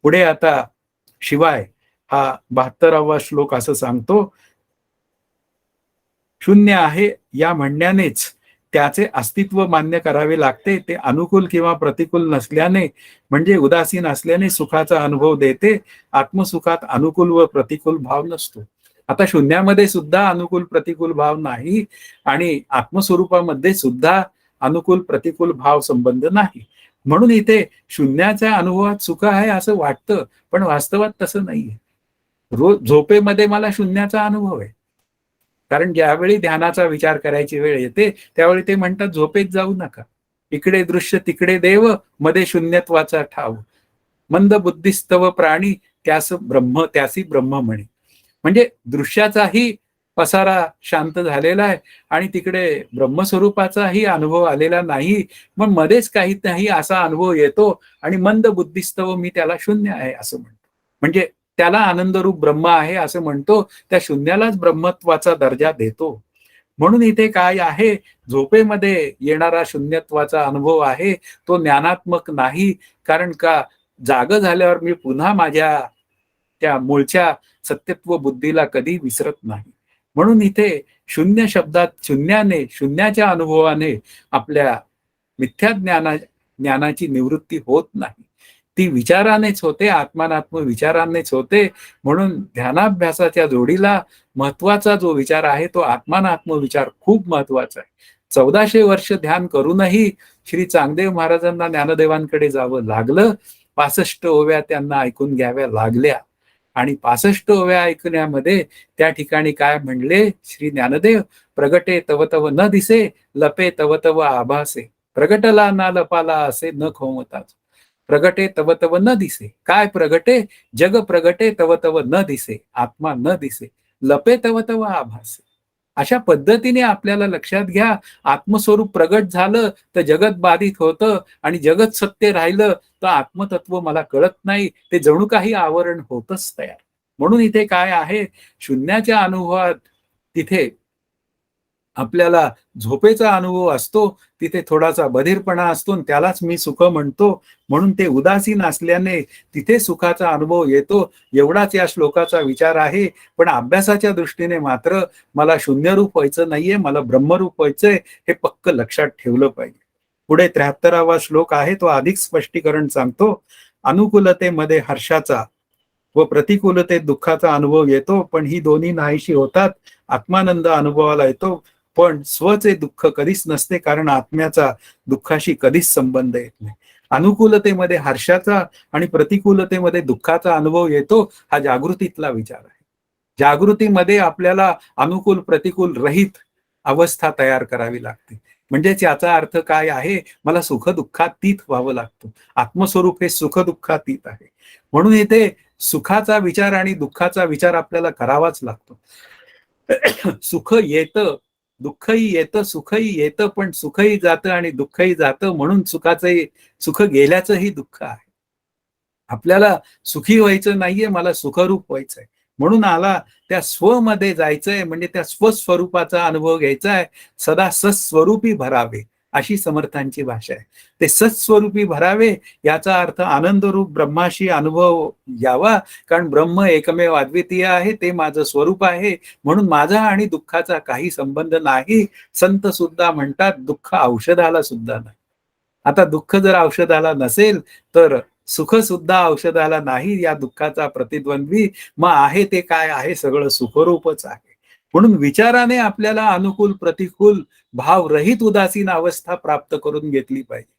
पुढे आता शिवाय हा 72वा श्लोक असं सांगतो, शून्य आहे या म्हणण्यानेच त्याचे अस्तित्व मान्य करावे लागते. ते अनुकूल किंवा प्रतिकूल नसल्याने म्हणजे उदासीन असल्याने सुखाचा अनुभव देते. आत्मसुखात अनुकूल व प्रतिकूल भाव नसतो. आता शून्यामध्ये सुद्धा अनुकूल प्रतिकूल भाव नाही आणि आत्मस्वरूपामध्ये सुद्धा अनुकूल प्रतिकूल भाव संबंध नाही. म्हणून इथे शून्याच्या अनुभवात सुख आहे असं वाटतं, पण वास्तवात तसं नाहीये. रोज झोपेमध्ये मला शून्याचा अनुभव आहे. कारण ज्यावेळी ध्यानाचा विचार करायची वेळ येते त्यावेळी ते म्हणतात झोपेत जाऊ नका. इकडे दृश्य तिकडे देव, मध्ये शून्यत्वाचा ठाव. मंद बुद्धिस्तव प्राणी त्यासी ब्रह्म म्हणे. म्हणजे दृश्याचाही पसारा शांत झालेला आहे आणि तिकडे ब्रह्मस्वरूपाचाही अनुभव आलेला नाही. मग मध्येच काही नाही असा अनुभव येतो आणि मंद बुद्धिस्तव मी त्याला शून्य आहे असं म्हणतो. म्हणजे त्याला आनंदरूप ब्रह्म आहे असं म्हणतो, त्या शून्यालाच ब्रह्मत्वाचा दर्जा देतो. म्हणून इथे काय आहे, झोपेमध्ये येणारा शून्यत्वाचा अनुभव आहे तो ज्ञानात्मक नाही. कारण का जाग झाल्यावर मी पुन्हा माझ्या त्या मूळच्या सत्यत्व बुद्धीला कधी विसरत नाही. म्हणून इथे शून्य शब्दात शून्याने, शून्याच्या अनुभवाने आपल्या मिथ्या ज्ञानाची निवृत्ती होत नाही. ती विचारानेच होते, आत्मानात्म विचारानेच होते. म्हणून ध्यानाभ्यासाच्या जोडीला महत्वाचा जो विचार आहे तो आत्मानात्म विचार खूप महत्वाचा आहे. 1400 वर्ष ध्यान करूनही श्री चांगदेव महाराजांना ज्ञानदेवांकडे जावं लागलं. 65 ओव्या त्यांना ऐकून घ्याव्या लागल्या आणि 65 ओव्या ऐकण्यामध्ये त्या ठिकाणी काय म्हणले श्री ज्ञानदेव, प्रगटे तव तव न दिसे, लपे तव तव आभासे. प्रगटला ना लपाला असे न खोमताच. प्रगटे तव तव न दिसे. काय प्रगटे? जग प्रगटे तव तव न दिसे, आत्मा न दिसे, लपे तव तव आभासे. अशा पद्धतीने आपल्याला लक्षात घ्या, आत्मस्वरूप प्रगट झालं तर जगत बाधित होतं आणि जगत सत्य राहिलं तर आत्मतत्व मला कळत नाही. ते जणू काही आवरण होतच तयार. म्हणून इथे काय आहे, शून्याच्या अनुभवात तिथे आपल्याला झोपेचा अनुभव असतो, तिथे थोडासा बधीरपणा असतो आणि त्यालाच मी सुख म्हणतो. म्हणून ते उदासीन असल्याने तिथे सुखाचा अनुभव येतो. एवढाच या श्लोकाचा विचार आहे. पण अभ्यासाच्या दृष्टीने मात्र मला शून्यरूप व्हायचं नाहीये, मला ब्रह्मरूप व्हायचंय, हे पक्क लक्षात ठेवलं पाहिजे. पुढे 73वा श्लोक आहे तो अधिक स्पष्टीकरण सांगतो. अनुकूलतेमध्ये हर्षाचा व प्रतिकूलतेत दुःखाचा अनुभव येतो, पण ही दोन्ही नाहीशी होतात. आत्मानंद अनुभवाला येतो, पण स्वचे दुःख कधीच नसते, कारण आत्म्याचा दुःखाशी कधीच संबंध येत नाही. अनुकूलतेमध्ये हर्षाचा आणि प्रतिकूलतेमध्ये दुःखाचा अनुभव येतो, हा जागृतीतला विचार आहे. जागृतीमध्ये आपल्याला अनुकूल प्रतिकूल रहित अवस्था तयार करावी लागते. म्हणजेच याचा अर्थ काय आहे, मला सुख दुःखातीत व्हावं लागतं. आत्मस्वरूप हे सुख दुःखातीत आहे. म्हणून इथे सुखाचा विचार आणि दुःखाचा विचार आपल्याला करावाच लागतो. सुख येतं, दुःखही येतं, सुखही येतं, पण सुखही जातं आणि दुःखही जातं. म्हणून सुख गेल्याचंही दुःख आहे. आपल्याला सुखी व्हायचं नाहीये, मला सुखरूप व्हायचंय. म्हणून आला त्या स्वमध्ये जायचंय, म्हणजे त्या स्वस्वरूपाचा अनुभव घ्यायचा आहे. सदा सस्वरूपी भरावे, अशी समर्थांची भाषा आहे. ते सस्वरूपी भरावे याचा अर्थ आनंदरूप ब्रह्माशी अनुभव यावा. कारण ब्रह्म एकमेव अद्वितीय आहे, ते माझं स्वरूप आहे. म्हणून माझा आणि दुःखाचा काही संबंध नाही. संत सुद्धा म्हणतात दुःख औषधाला सुद्धा नाही. आता दुःख जर औषधाला नसेल तर सुख सुद्धा औषधाला नाही. या दुःखाचा प्रतिद्वंद्वी मग आहे ते काय आहे, सगळं सुखरूपच आहे. म्हणून विचाराने आपल्याला अनुकूल प्रतिकूल भाव रहित उदासीन अवस्था प्राप्त करून घेतली पाहिजे.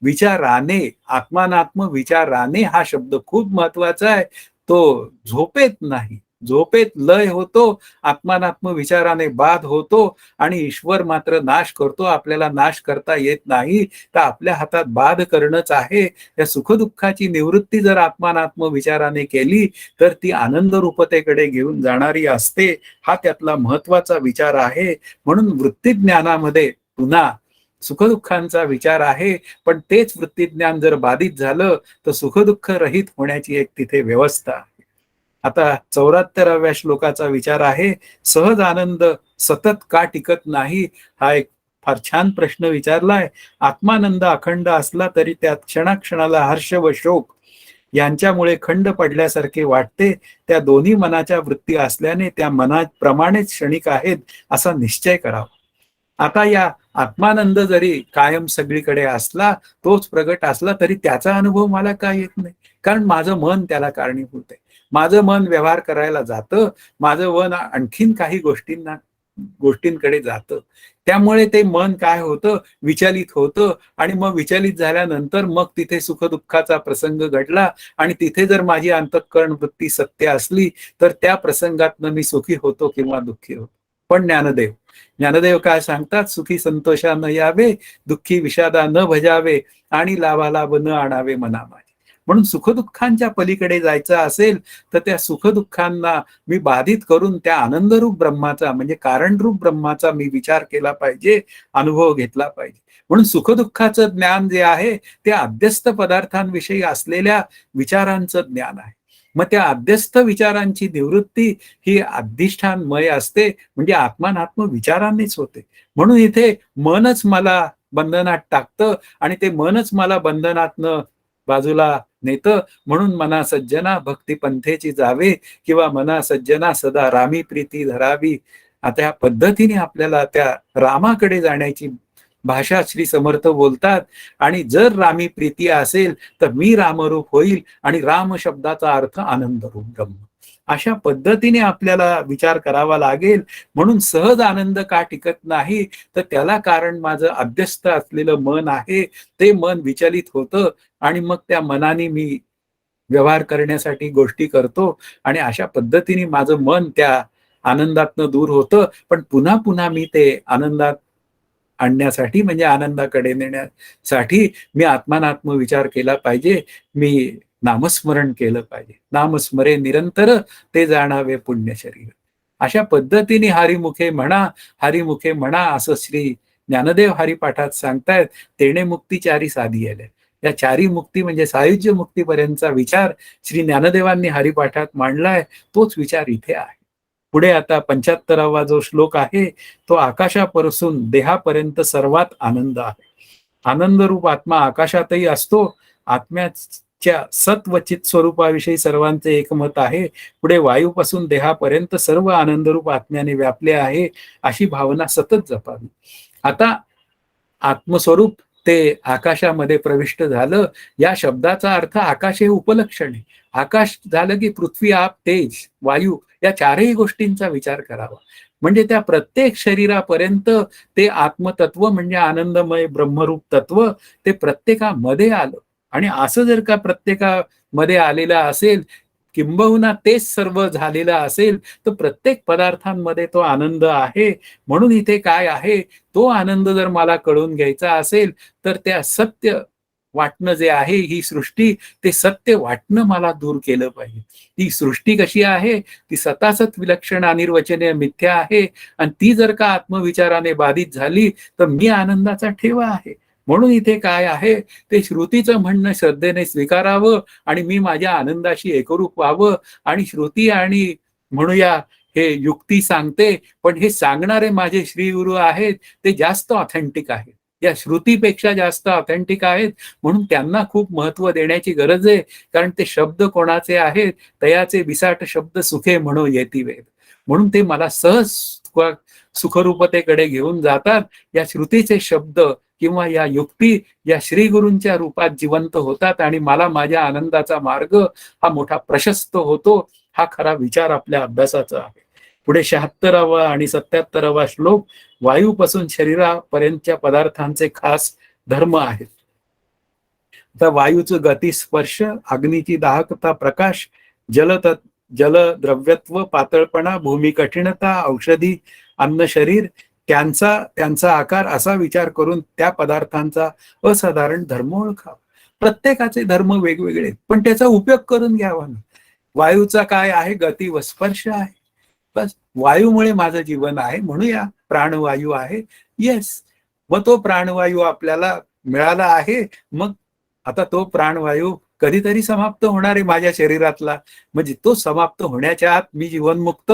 विचाराने, आत्मानात्म विचाराने हा शब्द खूप महत्वाचा आहे. तो झोपेत नाही. झोपेत लय होतो, आत्मानात्म विचाराने बाध होतो आणि ईश्वर मात्र नाश करतो. आपल्याला नाश करता येत नाही, तर आपल्या हातात बाध करणंच आहे. या सुखदुःखाची निवृत्ती जर आत्मानात्म विचाराने केली, तर ती आनंद रूपतेकडे घेऊन जाणारी असते. हा त्यातला महत्वाचा विचार आहे. म्हणून वृत्तीज्ञानामध्ये पुन्हा सुखदुःखांचा विचार आहे, पण तेच वृत्तीज्ञान जर बाधित झालं, तर सुखदुःख रहित होण्याची एक तिथे व्यवस्था आहे. आता 74व्या श्लोकाचा विचार आहे, सहज आनंद सतत का टिकत नाही? हा एक फार छान प्रश्न विचारलाय. आत्मानंद अखंड असला तरी त्यात क्षणाक्षणाला हर्ष व शोक यांच्यामुळे खंड पडल्यासारखे वाटते. त्या दोन्ही मनाच्या वृत्ती असल्याने त्या मनाप्रमाणेच क्षणिक आहेत असा निश्चय करावा. आता या आत्मानंद जरी कायम सगळीकडे असला, तोच प्रगट असला, तरी त्याचा अनुभव मला का येत नाही? कारण माझं मन त्याला कारणीभूत आहे. माझं मन व्यवहार करायला जातं, माझं मन आणखीन काही गोष्टींकडे जातं. त्यामुळे ते मन काय होतं, विचलित होतं आणि मग विचलित झाल्यानंतर मग तिथे सुखदुःखाचा प्रसंग घडला आणि तिथे जर माझी अंतःकरण वृत्ती सत्य असली, तर त्या प्रसंगातनं मी सुखी होतो किंवा दुःखी होतो. पण ज्ञानदेव काय सांगतात, सुखी संतोषा न यावे, दुःखी विषादा न भजावे आणि लाभालाभ न आणावे मना माझे. म्हणून सुखदुःखांच्या पलीकडे जायचं असेल, तर त्या सुखदुःखांना मी बाधित करून त्या आनंदरूप ब्रह्माचा म्हणजे कारणरूप ब्रह्माचा मी विचार केला पाहिजे, अनुभव घेतला पाहिजे. म्हणून सुखदुःखाचं ज्ञान जे आहे ते अध्यस्त पदार्थांविषयी असलेल्या विचारांचं ज्ञान आहे. मग त्या अध्यस्त विचारांची निवृत्ती ही अधिष्ठानमय असते, म्हणजे आत्मानात्म विचारांनीच होते. म्हणून इथे मनच मला बंधनात टाकतं आणि ते मनच मला बंधनातनं बाजूला नेतं. म्हणून मना सज्जना भक्ती पंथेची जावे किंवा मना सज्जना सदा रामी प्रीती धरावी. आता या पद्धतीने आपल्याला त्या रामाकडे जाण्याची भाषा श्री समर्थ बोलतात. आणि जर रामी प्रीती असेल तर मी रामरूप होईल आणि राम शब्दाचा अर्थ आनंदरूप ब्रह्म. अशा पद्धतीने आपल्याला विचार करावा लागेल. म्हणून सहज आनंद का टिकत नाही, तर त्याला कारण माझं अध्यस्त असलेलं मन आहे. ते मन विचलित होतं आणि मग त्या मनाने मी व्यवहार करण्यासाठी गोष्टी करतो आणि अशा पद्धतीने माझं मन त्या आनंदातनं दूर होतं. पण पुन्हा पुन्हा मी ते आनंदात आणण्यासाठी म्हणजे आनंदाकडे नेण्यासाठी मी आत्मानात्म विचार केला पाहिजे. मी नामस्मरण केलं पाहिजे. नामस्मरे निरंतर ते जाणावे पुण्य शरीर. अशा पद्धतीने हरिमुखे म्हणा असं श्री ज्ञानदेव हरिपाठात सांगतायत. तेणे मुक्ती चारी साधी आल्या. या चारी मुक्ती म्हणजे सायुज्य मुक्तीपर्यंतचा विचार श्री ज्ञानदेवांनी हरिपाठात मांडलाय. तोच विचार इथे आहे. पुढे आता 75वा जो श्लोक आहे तो आकाशापासून देहापर्यंत सर्वात आनंद आहे. आनंदरूप आत्मा आकाशातही असतो. आत्म्याच्या सत्वचित स्वरूपाविषयी सर्वांचे एकमत आहे. पुढे वायूपासून देहापर्यंत सर्व आनंदरूप आत्म्याने व्यापले आहे अशी भावना सतत जपावी. आता आत्मस्वरूप ते आकाशामध्ये प्रविष्ट झालं. या शब्दाचा अर्थ आकाश हे उपलक्षण आहे. आकाश झालं की पृथ्वी, आप, तेज, वायू या चारही गोष्टींचा विचार करावा. म्हणजे त्या प्रत्येक शरीरापर्यंत ते आत्मतत्व म्हणजे आनंदमय ब्रह्मरूप तत्व ते प्रत्येकामध्ये आलं. आणि असं जर का प्रत्येकामध्ये आलेलं असेल, किंबहुना तेच सर्व झालेलं असेल, तर प्रत्येक पदार्थांमध्ये तो आनंद आहे. म्हणून इथे काय आहे, तो आनंद जर मला कळून घ्यायचा असेल, तर त्या सत्य वाटणं जे आहे, ही सृष्टी, ते सत्य वाटणं मला दूर केलं पाहिजे. ती सृष्टी कशी आहे, ती सतासत विलक्षण अनिर्वचनीय मिथ्या आहे. आणि ती जर का आत्मविचाराने बाधित झाली, तर मी आनंदाचा ठेवा आहे. म्हणून इथे काय आहे, ते श्रुतीचं म्हणणं श्रद्धेने स्वीकारावं आणि मी माझ्या आनंदाशी एकरूप व्हावं. आणि श्रुती आणि म्हणूया हे युक्ती सांगते, पण हे सांगणारे माझे श्रीगुरु आहेत, ते जास्त ऑथेंटिक आहेत. या श्रुतीपेक्षा जास्त ऑथेंटिक आहेत. म्हणून त्यांना खूप महत्व देण्याची गरज आहे. कारण ते शब्द कोणाचे आहेत, तयाचे बिसाट शब्द सुखे म्हणो येती वेद. म्हणून ते मला सहज सुखरूपतेकडे घेऊन जातात. या श्रुतीचे शब्द किंवा या युक्ती या श्रीगुरूंच्या रूपात जिवंत होतात आणि मला माझ्या आनंदाचा मार्ग हा मोठा प्रशस्त होतो. हा खरा विचार आपल्या अभ्यासाचा आहे. पुढे 76वा आणि 77वा श्लोक वायूपासून शरीरापर्यंतच्या पदार्थांचे खास धर्म आहेत. आता वायूचं गती स्पर्श, अग्नीची दाहकता प्रकाश, जल द्रव्यत्व पातळपणा, भूमी कठीणता, औषधी अन्न शरीर, त्यांचा आकार असा विचार करून त्या पदार्थांचा असाधारण धर्म ओळखावा. प्रत्येकाचे धर्म वेगवेगळे, पण त्याचा उपयोग करून घ्यावा ना. वायूचा काय आहे? गती व स्पर्श आहे. बस वायूमुळे माझं जीवन आहे म्हणूया प्राणवायू आहे. येस, मग तो प्राणवायू आपल्याला मिळाला आहे. मग आता तो प्राणवायू कधीतरी समाप्त होणार आहे माझ्या शरीरातला, म्हणजे तो समाप्त होण्याच्या आत मी जीवनमुक्त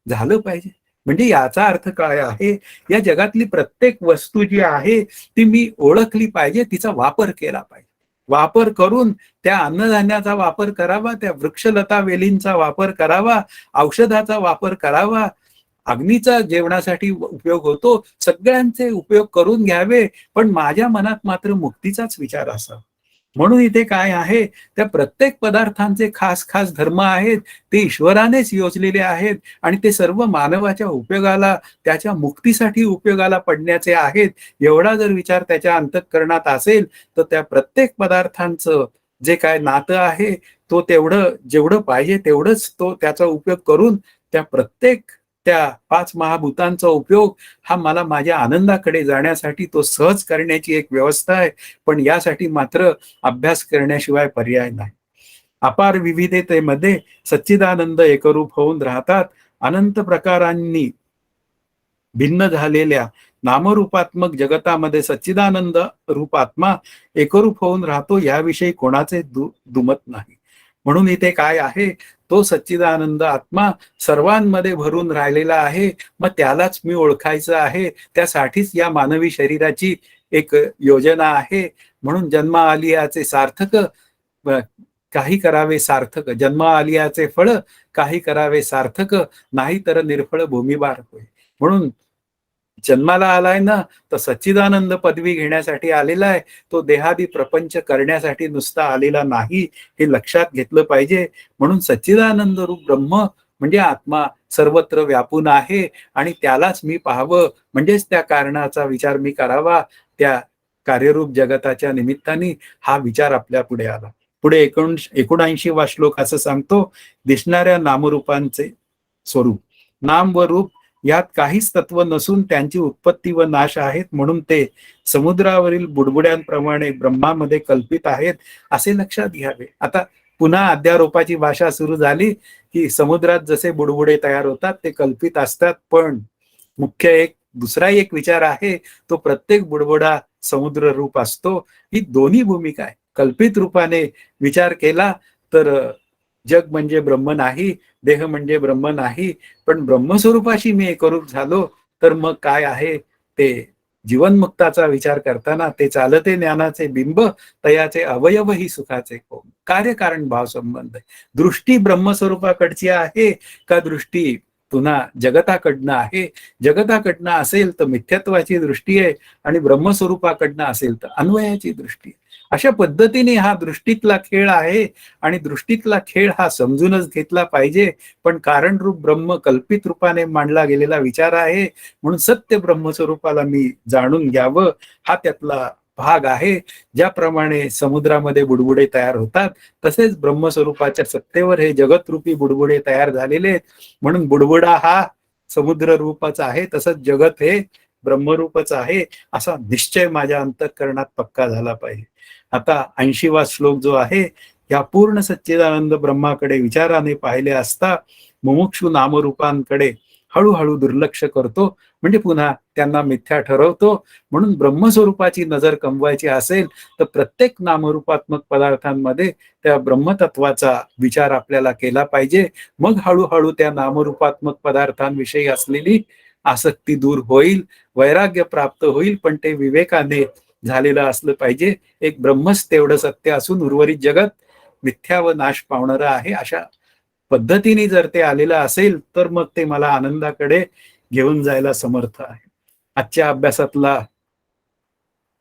झालं पाहिजे. म्हणजे याचा अर्थ काय आहे? या जगातली प्रत्येक वस्तू जी आहे ती मी ओळखली पाहिजे, तिचा वापर केला पाहिजे. वापर करून त्या अन्नधान्याचा वापर करावा, त्या वृक्षलता वेलींचा वापर करावा, औषधाचा वापर करावा, अग्नीचा जेवणासाठी उपयोग होतो, सगळ्यांचे उपयोग करून घ्यावे, पण माझ्या मनात मात्र मुक्तीचाच विचार असावा. म्हणून इथे काय आहे? त्या प्रत्येक पदार्थांचे खास खास धर्म आहेत, ते ईश्वरानेच योजलेले आहेत आणि ते सर्व मानवाच्या उपयोगाला, त्याच्या मुक्तीसाठी उपयोगाला पडण्याचे आहेत. एवढा जर विचार त्याच्या अंतःकरणात असेल तर त्या प्रत्येक पदार्थांचं जे काय नातं आहे तो तेवढं जेवढं पाहिजे तेवढंच तो त्याचा उपयोग करून त्या प्रत्येक त्या 5 महाभूतांचा उपयोग हा मला माझ्या आनंदाकडे जाण्यासाठी तो सहज करण्याची एक व्यवस्था आहे. पण यासाठी मात्र अभ्यास करण्याशिवाय पर्याय नाही. अपार विविधतेमध्ये सच्चिदानंद एकरूप होऊन राहतात. अनंत प्रकारांनी भिन्न झालेल्या नामरूपात्मक जगतामध्ये सच्चिदानंद रूप आत्मा एकरूप होऊन राहतो, याविषयी कोणाचे दुमत नाही. म्हणून इथे काय आहे? तो सच्चिदानंद आत्मा सर्वांमध्ये भरून राहिलेला आहे. मग त्यालाच मी ओळखायचं आहे. त्यासाठीच या मानवी शरीराची एक योजना आहे. म्हणून जन्म आलियाचे सार्थक काही करावे सार्थक, जन्म आलियाचे फळ काही करावे सार्थक, नाही तर निर्फळ भूमिभार होय. म्हणून जन्माला आलाय ना तर सच्चिदानंद पदवी घेण्यासाठी आलेला आहे. तो देहादी प्रपंच करण्यासाठी नुसता आलेला नाही, हे लक्षात घेतलं पाहिजे. म्हणून सच्चिदानंद रूप ब्रह्म म्हणजे आत्मा सर्वत्र व्यापून आहे आणि त्यालाच मी पाहावं, म्हणजेच त्या कारणाचा विचार मी करावा. त्या कार्यरूप जगताच्या निमित्ताने हा विचार आपल्या पुढे आला. पुढे 79वा श्लोक असं सांगतो, दिसणाऱ्या नामरूपांचे स्वरूप. नाम व रूप यात काहीच तत्व नसून त्यांची उत्पत्ती व नाश आहेत, म्हणून ते समुद्रावरील बुडबुड्यांप्रमाणे ब्रह्मामध्ये कल्पित आहेत असे लक्षात घ्यावे. आता पुन्हा अध्यारोपाची भाषा सुरू झाली की समुद्रात जसे बुडबुडे तयार होतात ते कल्पित असतात, पण मुख्य दुसरा एक विचार आहे, तो प्रत्येक बुडबुडा समुद्र रूप असतो. ही दोन्ही भूमिका आहे. कल्पित रूपाने विचार केला तर जग म्हणजे ब्रह्म नाही, देह म्हणजे ब्रह्म नाही, पण ब्रह्मस्वरूपाशी मी एकरूप झालो तर मग काय आहे ते जीवनमुक्ताचा विचार करताना ते चालते ज्ञानाचे बिंब, तयाचे अवयव ही सुखाचे कोण. कार्यकारण भाव संबंध. दृष्टी ब्रह्मस्वरूपाकडची आहे का दृष्टी पुन्हा जगताकडनं आहे? जगताकडनं असेल तर मिथ्यत्वाची दृष्टी आहे आणि ब्रह्मस्वरूपाकडनं असेल तर अन्वयाची दृष्टी आहे. अशा पद्धतीने हा दृष्टीतला खेळ आहे आणि दृष्टीतला खेळ हा समजूनच घेतला पाहिजे. पण कारणरूप ब्रह्म कल्पित रूपाने मांडला गेलेला विचार आहे, म्हणून सत्य ब्रह्मस्वरूपाला मी जाणून घ्यावं हा त्यातला भाग आहे. ज्याप्रमाणे समुद्रामध्ये बुडबुडे तयार होतात तसेच ब्रह्मस्वरूपाच्या सत्तेवर हे जगतरूपी बुडबुडे तयार झालेले आहेत. म्हणून बुडबुडा हा समुद्र रूपाचा आहे, तसंच जगत हे ब्रह्मरूपच आहे असा निश्चय माझ्या अंतःकरणात पक्का झाला पाहिजे. आता 80वा श्लोक जो आहे, या पूर्ण सच्चिदानंद ब्रह्माकडे विचाराने पाहिले असता मुमुक्षु नामरूपांकडे हळूहळू दुर्लक्ष करतो, म्हणजे पुन्हा त्यांना मिथ्या ठरवतो. म्हणून ब्रह्मस्वरूपाची नजर कमवायची असेल तर प्रत्येक नामरूपात्मक पदार्थांमध्ये त्या ब्रह्मतत्वाचा विचार आपल्याला केला पाहिजे. मग हळूहळू त्या नामरूपात्मक पदार्थांविषयी असलेली आसक्ती दूर होईल, वैराग्य प्राप्त होईल, पण ते विवेकाने झालेलं असलं पाहिजे. एक ब्रह्मच तेवढं सत्य असून उर्वरित जगत मिथ्या व नाश पावणारं आहे. अशा पद्धतीने जर ते आलेलं असेल तर मग ते मला आनंदाकडे घेऊन जायला समर्थ आहे. आजच्या अभ्यासातला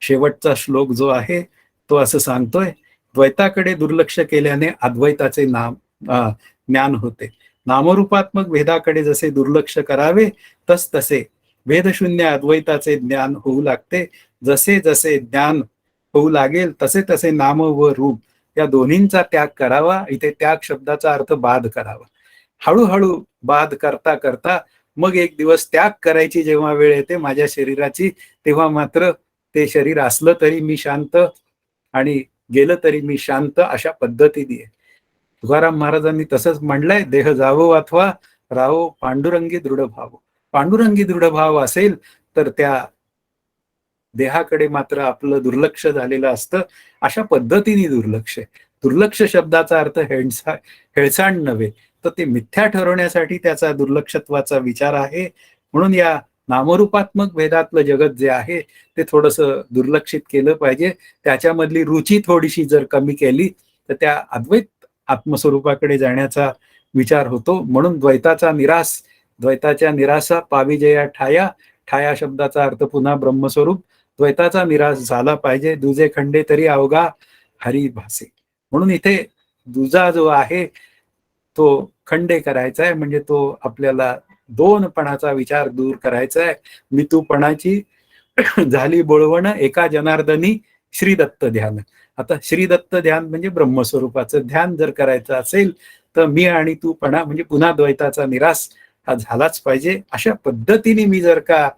शेवटचा श्लोक जो आहे तो असं सांगतोय, द्वैताकडे दुर्लक्ष केल्याने अद्वैताचे ज्ञान होते. नामरूपात्मक भेदाकडे जसे दुर्लक्ष करावे तसे भेदशून्य अद्वैताचे ज्ञान होऊ लागते. जसे जसे ज्ञान होऊ लागेल तसे तसे नाम व रूप या दोन्हींचा त्याग करावा. इथे त्याग शब्दाचा अर्थ बाध करावा. हळूहळू बाध करता करता मग एक दिवस त्याग करायची जेव्हा वेळ येते माझ्या शरीराची, तेव्हा मात्र ते शरीर असलं तरी मी शांत आणि गेलं तरी मी शांत, अशा पद्धतीने. तुकाराम महाराजांनी तसंच म्हणलंय, देह जावो अथवा राहो पांडुरंगी दृढ भाव. पांडुरंगी दृढ भाव असेल तर त्या देहाकडे मात्र आपलं दुर्लक्ष झालेलं असतं. अशा पद्धतीने दुर्लक्ष आहे. दुर्लक्ष शब्दाचा अर्थ हेळसांड नव्हे, तर ते मिथ्या ठरवण्यासाठी त्याचा दुर्लक्षत्वाचा विचार आहे. म्हणून या नामरूपात्मक भेदातलं जगत जे आहे ते थोडंसं दुर्लक्षित केलं पाहिजे. त्याच्यामधली रुची थोडीशी जर कमी केली तर त्या अद्वैत आत्मस्वरूपाकडे जाण्याचा विचार होतो. म्हणून द्वैताचा निरास, द्वैताच्या निरासा पाविजया ठाया. ठाया शब्दाचा अर्थ पुन्हा ब्रह्मस्वरूप. द्वैताचा निराश झाला पाहिजे. दुजे खंडे तरी अवघा हरी भासे. म्हणून इथे दुजा जो आहे तो खंडे करायचा आहे, म्हणजे तो आपल्याला दोनपणाचा विचार दूर करायचा आहे. मी तूपणाची झाली बोळवण एका जनार्दनी श्रीदत्त ध्यान. आता श्रीदत्त ध्यान म्हणजे ब्रह्मस्वरूपाचं ध्यान जर करायचं असेल तर मी आणि तूपणा म्हणजे पुन्हा द्वैताचा निराश हा झालाच पाहिजे. अशा पद्धतीने मी जर का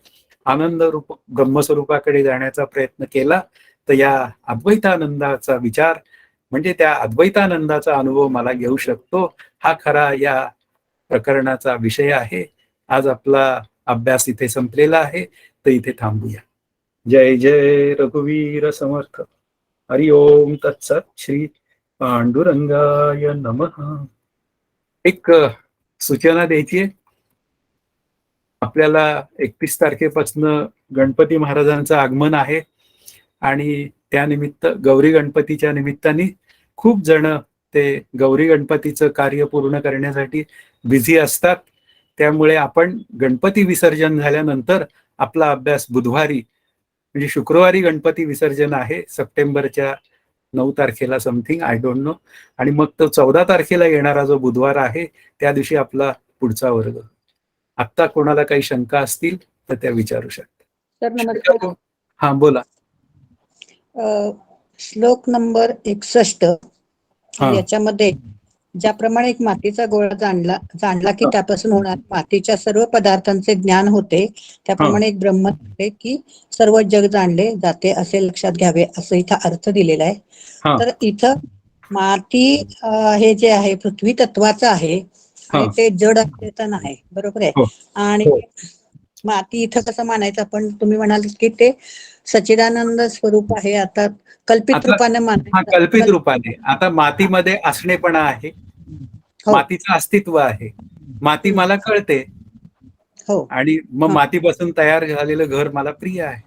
आनंद रूप ब्रह्मस्वरूपाकडे जाण्याचा प्रयत्न केला तर या अद्वैतानंदाचा विचार म्हणजे त्या अद्वैतानंदाचा अनुभव मला घेऊ शकतो. हा खरा या प्रकरणाचा विषय आहे. आज आपला अभ्यास इथे संपलेला आहे, तर इथे थांबूया. जय जय रघुवीर समर्थ. हरि ओम तत्सत. श्री पांडुरंगाय नमः. एक सूचना द्यायची आहे. आपल्याला 31 तारखेपासून गणपती महाराजांचं आगमन आहे आणि त्यानिमित्त गौरी गणपतीच्या निमित्ताने खूप जण ते गौरी गणपतीचं कार्य पूर्ण करण्यासाठी बिझी असतात. त्यामुळे आपण गणपती विसर्जन झाल्यानंतर आपला अभ्यास बुधवारी म्हणजे शुक्रवारी गणपती विसर्जन आहे सप्टेंबरच्या 9 तारखेला समथिंग, आय डोंट नो. आणि मग तो 14 तारखेला येणारा जो बुधवार आहे त्या दिवशी आपला पुढचा वर्ग. आत्ता कोणाला काही शंका असतील तर त्या विचारू शकतात. सर नमस्कार. हा बोला. श्लोक नंबर 61 याच्यामध्ये ज्याप्रमाणे एक मातीचा गोळा जाणला की त्यापासून होणार मातीच्या सर्व पदार्थांचे ज्ञान होते, त्याप्रमाणे एक ब्रह्म की सर्व जग जाणले जाते असे लक्षात घ्यावे, असं इथं अर्थ दिलेला आहे. तर इथं माती हे जे आहे पृथ्वी तत्वाचं आहे आणि ते जड चेतन आहे, बरोबर आहे. आणि माती इथं कसं मानायचं आपण, तुम्ही म्हणाल की ते सच्चिदानंद स्वरूप आहे. आता कल्पित रूपाने मानायचं. कल्पित रूपाने. आता मातीमध्ये असणेपणा आहे, मातीचं अस्तित्व आहे. माती मला कळते आणि मग मातीपासून तयार झालेलं घर मला प्रिय आहे.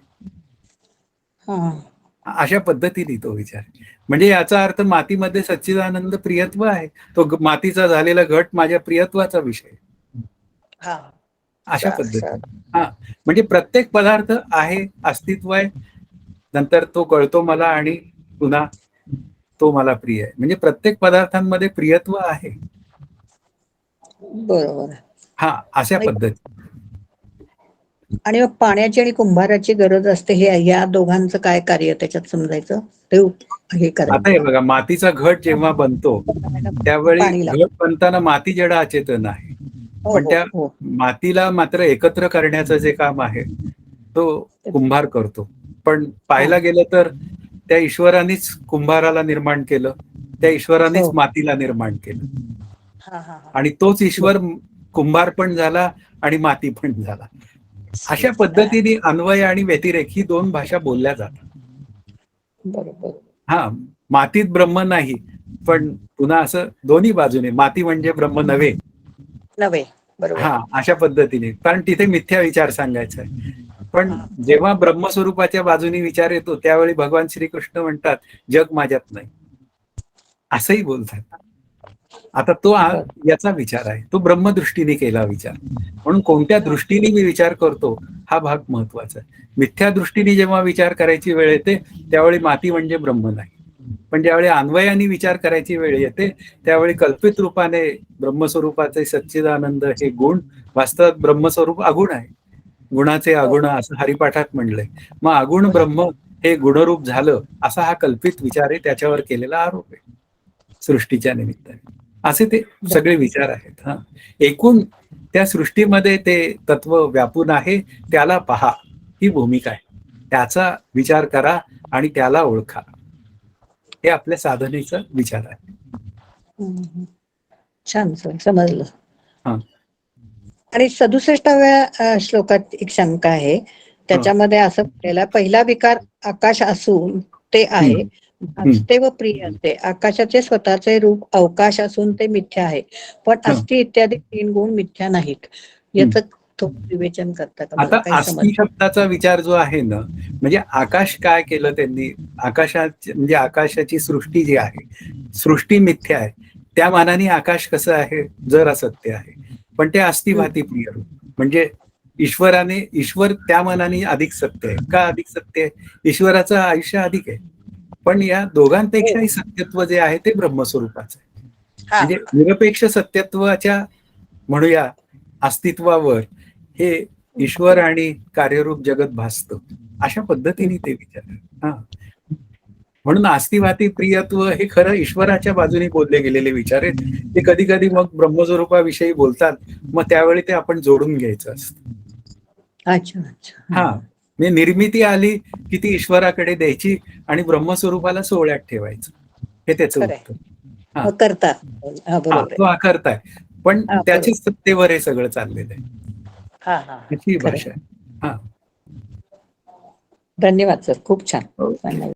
अशा पद्धतीने तो विचार. म्हणजे याचा अर्थ मातीमध्ये सच्चिदानंद प्रियत्व आहे. तो मातीचा झालेला घट माझ्या प्रियत्वाचा विषय. अशा पद्धतीने म्हणजे प्रत्येक पदार्थ आहे, अस्तित्व आहे, नंतर तो कळतो मला आणि पुन्हा तो मला प्रिय आहे. म्हणजे प्रत्येक पदार्थांमध्ये प्रियत्व आहे. बरोबर. अशा पद्धती. आणि मग पाण्याची आणि कुंभाराची गरज असते, हे या दोघांचं काय कार्य त्याच्यात समजायचं ते हे करायचं. आता हे बघा, मातीचा घट जेव्हा बनतो त्यावेळी घट बनताना माती जड अचेतन आहे, पण त्या मातीला मात्र एकत्र करण्याचं जे काम आहे तो कुंभार करतो. पण पाहायला गेलं तर त्या ईश्वरानेच कुंभाराला निर्माण केलं, त्या ईश्वरानेच मातीला निर्माण केलं आणि तोच ईश्वर कुंभार पण झाला आणि माती पण झाला. अशा पद्धतीने अन्वय आणि व्यतिरेक ही दोन भाषा बोलल्या जातात. बरोबर. मातीत ब्रह्म नाही, पण पुन्हा असं दोन्ही बाजूने माती म्हणजे ब्रह्म नव्हे. अशा पद्धतीने, कारण तिथे मिथ्या विचार सांगायचा आहे. पण जेव्हा ब्रह्मस्वरूपाच्या बाजूने विचार येतो त्यावेळी भगवान श्रीकृष्ण म्हणतात जग माझ्यात नाही, असंही बोलतात. आता तो याचा विचार आहे, तो ब्रह्मदृष्टीने केला विचार. म्हणून कोणत्या दृष्टीने मी विचार करतो हा भाग महत्वाचा आहे. मिथ्या दृष्टीने जेव्हा विचार करायची वेळ येते त्यावेळी माती म्हणजे ब्रह्म नाही, पण ज्यावेळी अन्वयाने विचार करायची वेळ येते त्यावेळी कल्पित रूपाने ब्रह्मस्वरूपाचे सच्चिदानंद हे गुण, वास्तवात ब्रह्मस्वरूप अगुण आहे. गुणाचे अगुण असं हरिपाठात म्हणलंय. मग अगुण ब्रह्म हे गुणरूप झालं असा हा कल्पित विचार आहे, त्याच्यावर केलेला आरोप आहे सृष्टीच्या निमित्ताने. असे ते सगळे विचार आहेत. हा, एकूण त्या सृष्टीमध्ये ते तत्व व्यापून आहे, त्याला पहा, ही भूमिका आहे. त्याचा विचार करा आणि त्याला ओळखा, हे आपल्या साधनेचा विचार आहे. हम्म. छान सर, समजलं. हा. आणि 67व्या श्लोकात एक शंका आहे, त्याच्यामध्ये असं म्हटलेलं, पहिला विकार आकाश असून ते आहे, भासते व प्रिय असते. आकाशाचे स्वतःचे रूप अवकाश असून ते मिथ्या आहे, पण अस्थि इत्यादी 3 गुण मिथ्या नाहीत. याचं थोडं विवेचन करता का? मला आता काही अस्थि समज. शब्दाचा विचार जो आहे ना, म्हणजे आकाश काय केलं त्यांनी, आकाशाची म्हणजे आकाशाची सृष्टी जी आहे, सृष्टी मिथ्या आहे, त्या मानाने आकाश कसं आहे, जर असत्य आहे, पण ते अस्थिभाती प्रिय रूप, म्हणजे ईश्वर त्या मानाने अधिक सत्य आहे. का अधिक सत्य आहे? ईश्वराचं आयुष्य अधिक आहे, पण या दोघांपेक्षाही सत्यत्व जे आहे ते ब्रह्मस्वरूपाचं आहे. म्हणजे निरपेक्ष सत्यत्वाच्या म्हणूया अस्तित्वावर हे ईश्वर आणि कार्यरूप जगत भासतं, अशा पद्धतीने ते विचार. हा, म्हणून अस्तिभाती प्रियत्व हे खरं ईश्वराच्या बाजूने बोलले गेलेले विचार आहेत. ते कधी कधी मग ब्रह्मस्वरूपाविषयी बोलतात, मग त्यावेळी ते आपण जोडून घ्यायचं असतं. अच्छा अच्छा. हा, म्हणजे निर्मिती आली की ती ईश्वराकडे द्यायची आणि ब्रह्मस्वरूपाला सोहळ्यात ठेवायचं, हे त्याचं उत्तर. हा करता. हा, बरोबर तो आहे. आकारताय, पण त्याच्याच सत्तेवर हे सगळं चाललेलं आहे. हा हा, त्याची भाषा आहे. हा, धन्यवाद सर, खूप छान. ओके. धन्यवाद.